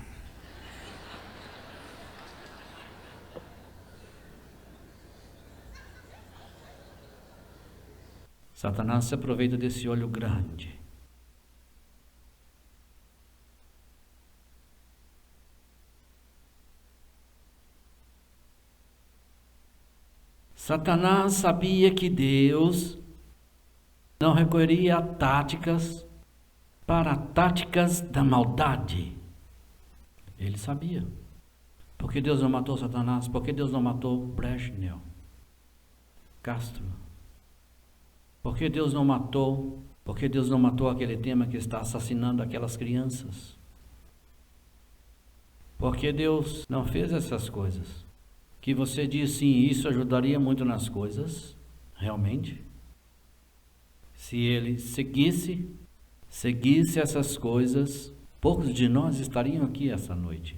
Satanás se aproveita desse olho grande. Satanás sabia que Deus não recorreria a táticas da maldade. Ele sabia. Por que Deus não matou Satanás? Por que Deus não matou Brezhnev, Castro? Por que Deus não matou? Por que Deus não matou aquele tema que está assassinando aquelas crianças? Por que Deus não fez essas coisas? Que você diz, sim, isso ajudaria muito nas coisas, realmente. Se ele seguisse essas coisas, poucos de nós estariam aqui essa noite.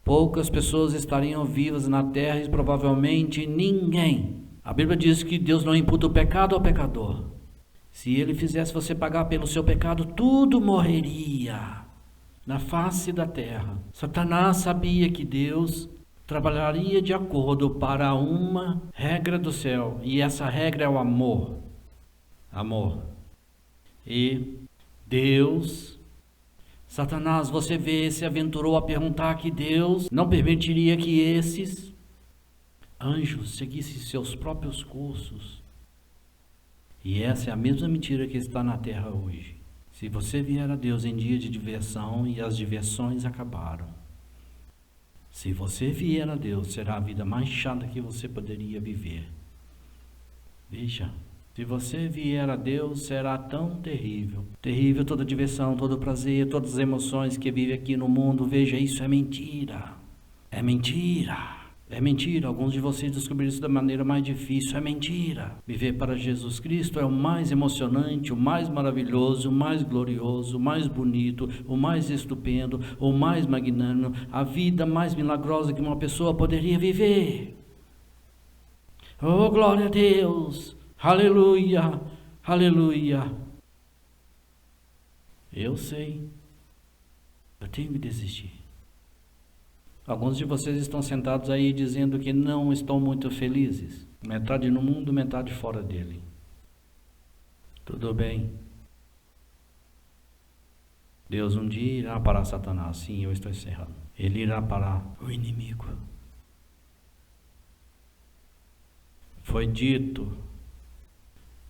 Poucas pessoas estariam vivas na terra e provavelmente ninguém. A Bíblia diz que Deus não imputa o pecado ao pecador. Se ele fizesse você pagar pelo seu pecado, tudo morreria na face da terra. Satanás sabia que Deus trabalharia de acordo para uma regra do céu, e essa regra é o amor. Amor. E Deus, Satanás, você vê, se aventurou a perguntar que Deus não permitiria que esses anjos seguissem seus próprios cursos. E essa é a mesma mentira que está na terra hoje. Se você vier a Deus em dia de diversão e as diversões acabaram. Se você vier a Deus, será a vida mais chata que você poderia viver. Veja. Se você vier a Deus, será tão terrível. Terrível toda diversão, todo prazer, todas as emoções que vive aqui no mundo. Veja, isso é mentira. É mentira. É mentira, alguns de vocês descobriram isso da maneira mais difícil. É mentira. Viver para Jesus Cristo é o mais emocionante, o mais maravilhoso, o mais glorioso, o mais bonito, o mais estupendo, o mais magnânimo, a vida mais milagrosa que uma pessoa poderia viver. Oh, glória a Deus! Aleluia! Aleluia! Eu sei. Eu tenho que desistir. Alguns de vocês estão sentados aí dizendo que não estão muito felizes. Metade no mundo, metade fora dele. Tudo bem. Deus um dia irá parar Satanás. Sim, eu estou encerrando. Ele irá parar o inimigo. Foi dito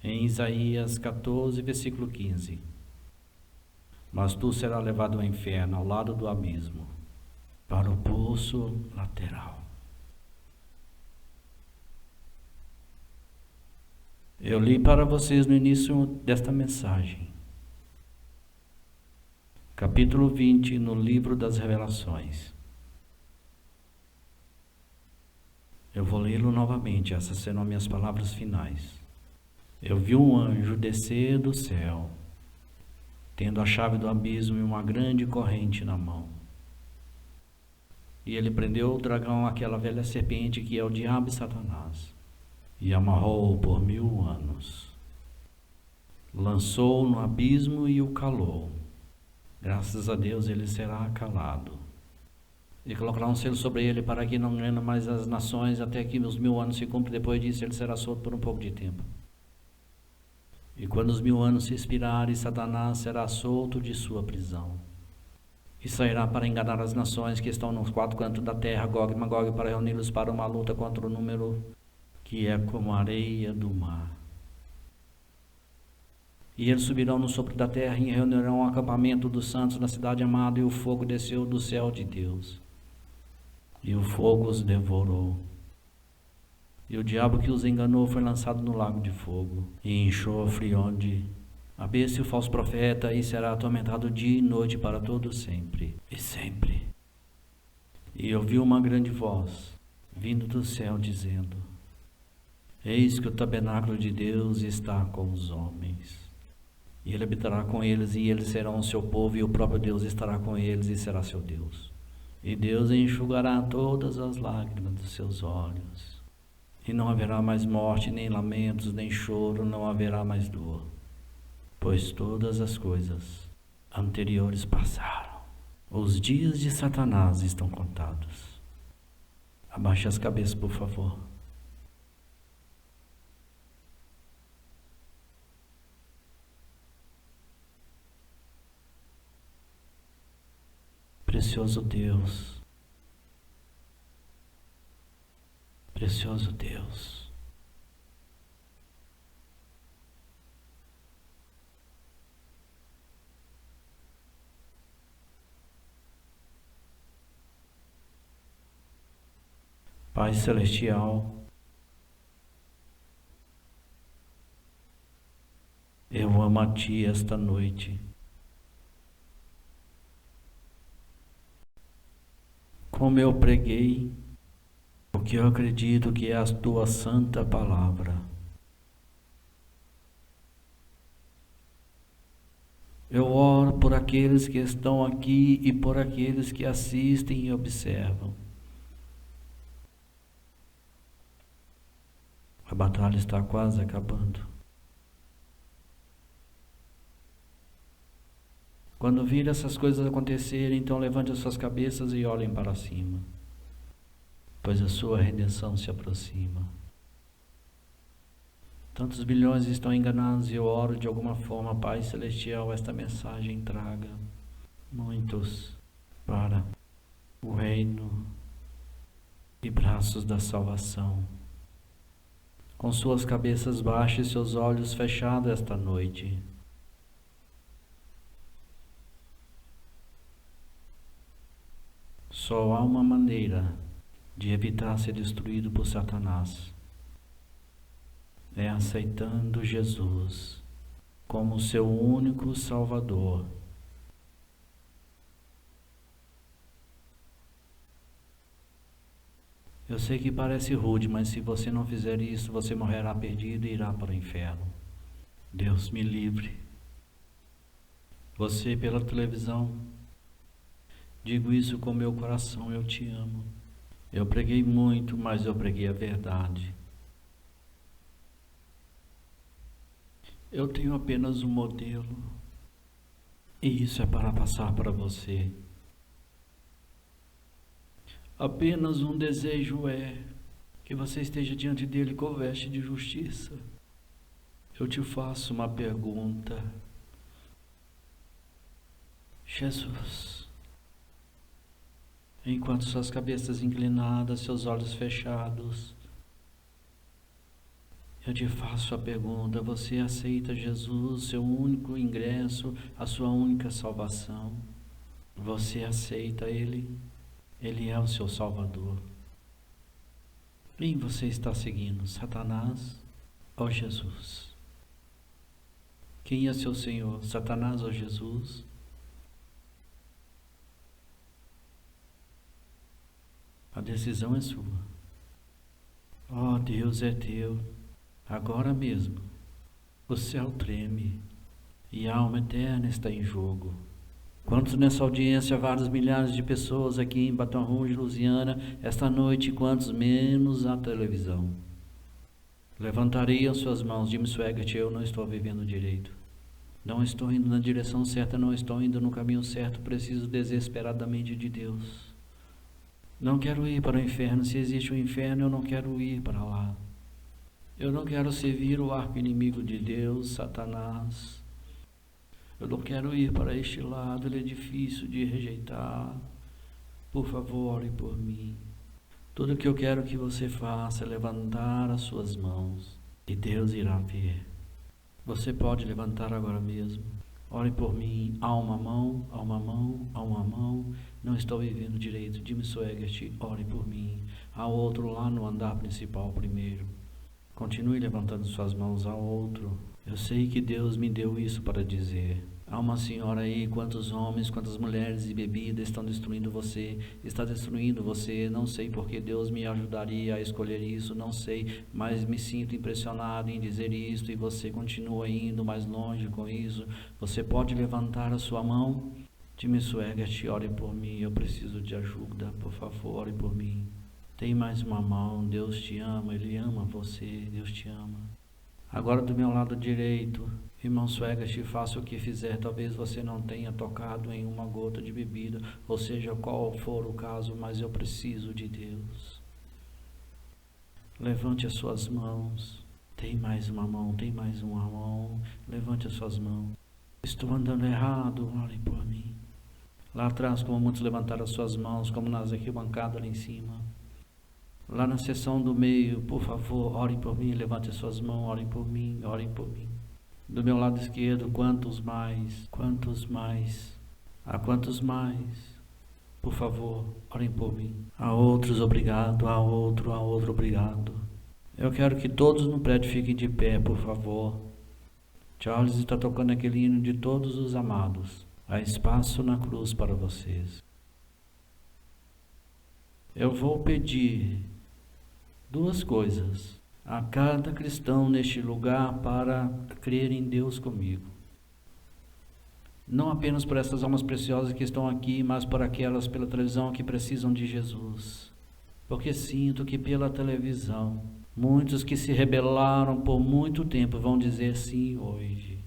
em Isaías 14, versículo 15. Mas tu serás levado ao inferno, ao lado do abismo, para o poço lateral. Eu li para vocês no início desta mensagem, capítulo 20, no livro das Revelações. Eu vou lê-lo novamente, essas serão minhas palavras finais. Eu vi um anjo descer do céu, tendo a chave do abismo e uma grande corrente na mão. E ele prendeu o dragão, aquela velha serpente que é o diabo e Satanás, e amarrou-o por 1000 anos. Lançou-o no abismo e o calou. Graças a Deus ele será calado. E colocará um selo sobre ele para que não engane mais as nações até que os 1000 anos se cumprem. Depois disso ele será solto por um pouco de tempo. E quando os 1000 anos se expirarem, Satanás será solto de sua prisão. E sairá para enganar as nações que estão nos 4 cantos da terra, Gog e Magog, para reuni-los para uma luta contra o número que é como a areia do mar. E eles subirão no sopro da terra e reunirão o acampamento dos santos na cidade amada, e o fogo desceu do céu de Deus. E o fogo os devorou. E o diabo que os enganou foi lançado no lago de fogo e enxofre, onde a besta e o falso profeta, e será atormentado dia e noite para todo sempre e sempre. E ouvi uma grande voz vindo do céu dizendo: Eis que o tabernáculo de Deus está com os homens, e ele habitará com eles, e eles serão o seu povo, e o próprio Deus estará com eles e será seu Deus. E Deus enxugará todas as lágrimas dos seus olhos, e não haverá mais morte, nem lamentos, nem choro, não haverá mais dor, pois todas as coisas anteriores passaram. Os dias de Satanás estão contados. Abaixe as cabeças, por favor. Precioso Deus, precioso Deus, Pai Celestial, eu amo a Ti esta noite. Como eu preguei, o que eu acredito que é a Tua santa palavra. Eu oro por aqueles que estão aqui e por aqueles que assistem e observam. A batalha está quase acabando. Quando vir essas coisas acontecerem, então levante as suas cabeças e olhem para cima, pois a sua redenção se aproxima. Tantos bilhões estão enganados, e eu oro de alguma forma, Pai Celestial, esta mensagem traga muitos para o reino e braços da salvação. Com suas cabeças baixas e seus olhos fechados esta noite, só há uma maneira de evitar ser destruído por Satanás. É aceitando Jesus como seu único Salvador. Eu sei que parece rude, mas se você não fizer isso, você morrerá perdido e irá para o inferno. Deus me livre. Você pela televisão, digo isso com meu coração, eu te amo. Eu preguei muito, mas eu preguei a verdade. Eu tenho apenas um modelo, e isso é para passar para você. Apenas um desejo é que você esteja diante dele com veste de justiça. Eu te faço uma pergunta. Jesus, enquanto suas cabeças inclinadas, seus olhos fechados, eu te faço a pergunta: você aceita Jesus, seu único ingresso, a sua única salvação? Você aceita Ele? Ele é o seu Salvador. Quem você está seguindo, Satanás ou Jesus? Quem é seu Senhor, Satanás ou Jesus? A decisão é sua. Oh, Deus é teu. Agora mesmo, o céu treme e a alma eterna está em jogo. Quantos nessa audiência, vários milhares de pessoas aqui em Baton Rouge, Louisiana, esta noite, quantos menos a televisão? Levantariam suas mãos, Jim Swaggart, eu não estou vivendo direito. Não estou indo na direção certa, não estou indo no caminho certo, preciso desesperadamente de Deus. Não quero ir para o inferno, se existe um inferno, eu não quero ir para lá. Eu não quero servir o arco inimigo de Deus, Satanás. Eu não quero ir para este lado, ele é difícil de rejeitar. Por favor, ore por mim. Tudo o que eu quero que você faça é levantar as suas mãos, e Deus irá ver. Você pode levantar agora mesmo. Ore por mim. Há uma mão, há uma mão, há uma mão. Não estou vivendo direito. Jim Swaggart, ore por mim. Há outro lá no andar principal primeiro. Continue levantando suas mãos ao outro. Eu sei que Deus me deu isso para dizer. Há uma senhora aí, quantos homens, quantas mulheres e bebida estão destruindo você, está destruindo você, não sei porque Deus me ajudaria a escolher isso, não sei, mas me sinto impressionado em dizer isso e você continua indo mais longe com isso. Você pode levantar a sua mão? Jim Swaggart, ore por mim, eu preciso de ajuda, por favor, ore por mim. Tem mais uma mão, Deus te ama, Ele ama você, Deus te ama. Agora do meu lado direito, irmão Swaggart, faça o que fizer, talvez você não tenha tocado em uma gota de bebida, ou seja, qual for o caso, mas eu preciso de Deus. Levante as suas mãos, tem mais uma mão, tem mais uma mão, levante as suas mãos. Estou andando errado, ore por mim. Lá atrás, como muitos levantaram as suas mãos, como nas arquibancadas lá em cima. Lá na seção do meio, por favor, ore por mim, levante as suas mãos, ore por mim, ore por mim. Do meu lado esquerdo, quantos mais, quantos mais, há quantos mais, por favor, orem por mim. Há outros, obrigado, há outro, obrigado. Eu quero que todos no prédio fiquem de pé, por favor. Charles está tocando aquele hino de todos os amados. Há espaço na cruz para vocês. Eu vou pedir duas coisas a cada cristão neste lugar para crer em Deus comigo. Não apenas por essas almas preciosas que estão aqui, mas por aquelas pela televisão que precisam de Jesus. Porque sinto que pela televisão, muitos que se rebelaram por muito tempo vão dizer sim hoje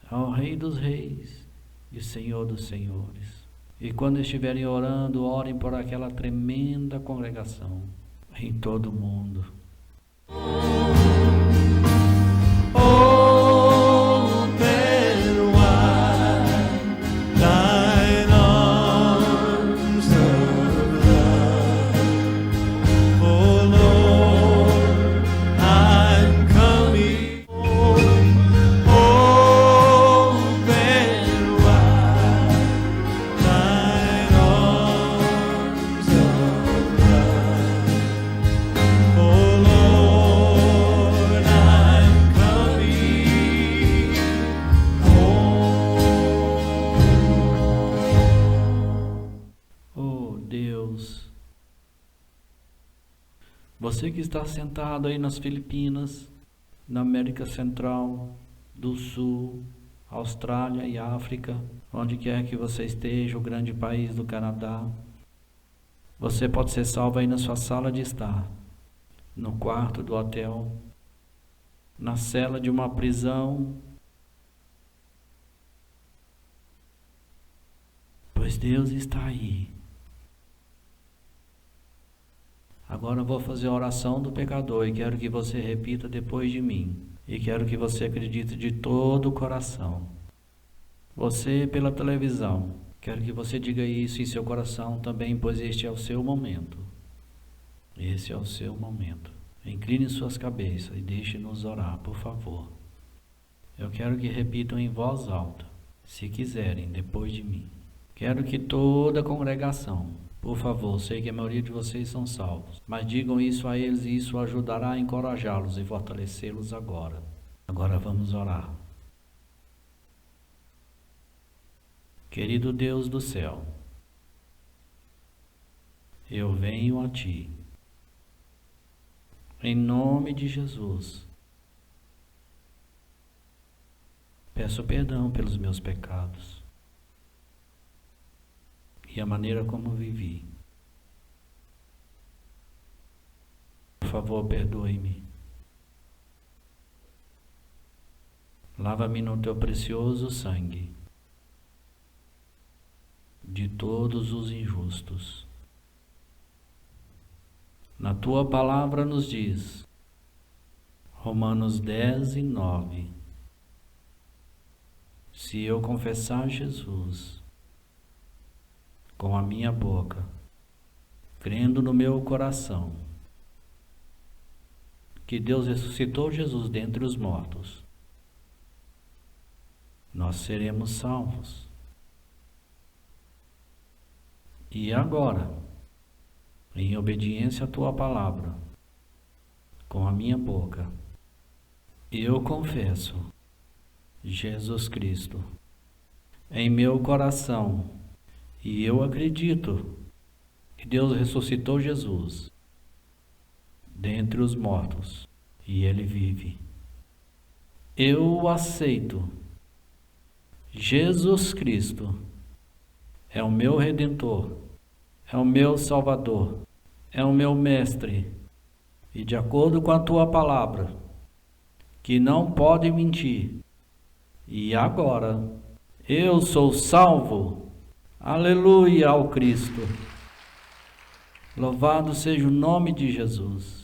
ao Rei dos Reis e Senhor dos Senhores. E quando estiverem orando, orem por aquela tremenda congregação em todo o mundo. Oh Lord, Você que está sentado aí nas Filipinas, na América Central, do Sul, Austrália e África, onde quer que você esteja, o grande país do Canadá, você pode ser salvo aí na sua sala de estar, no quarto do hotel, na cela de uma prisão, pois Deus está aí. Agora eu vou fazer a oração do pecador e quero que você repita depois de mim. E quero que você acredite de todo o coração. Você pela televisão, quero que você diga isso em seu coração também, pois este é o seu momento. Esse é o seu momento. Incline suas cabeças e deixe-nos orar, por favor. Eu quero que repitam em voz alta, se quiserem, depois de mim. Quero que toda a congregação, por favor, sei que a maioria de vocês são salvos, mas digam isso a eles e isso ajudará a encorajá-los e fortalecê-los agora. Agora vamos orar. Querido Deus do céu, eu venho a Ti, em nome de Jesus. Peço perdão pelos meus pecados e a maneira como vivi. Por favor, perdoe-me. Lava-me no Teu precioso sangue de todos os injustos. Na Tua palavra nos diz, Romanos 10:9, se eu confessar Jesus com a minha boca, crendo no meu coração que Deus ressuscitou Jesus dentre os mortos, nós seremos salvos. E agora, em obediência à Tua palavra, com a minha boca, eu confesso Jesus Cristo em meu coração e eu acredito que Deus ressuscitou Jesus dentre os mortos e Ele vive. Eu aceito. Jesus Cristo é o meu Redentor, é o meu Salvador, é o meu Mestre. E de acordo com a Tua palavra, que não pode mentir, e agora eu sou salvo. Aleluia ao Cristo. Louvado seja o nome de Jesus.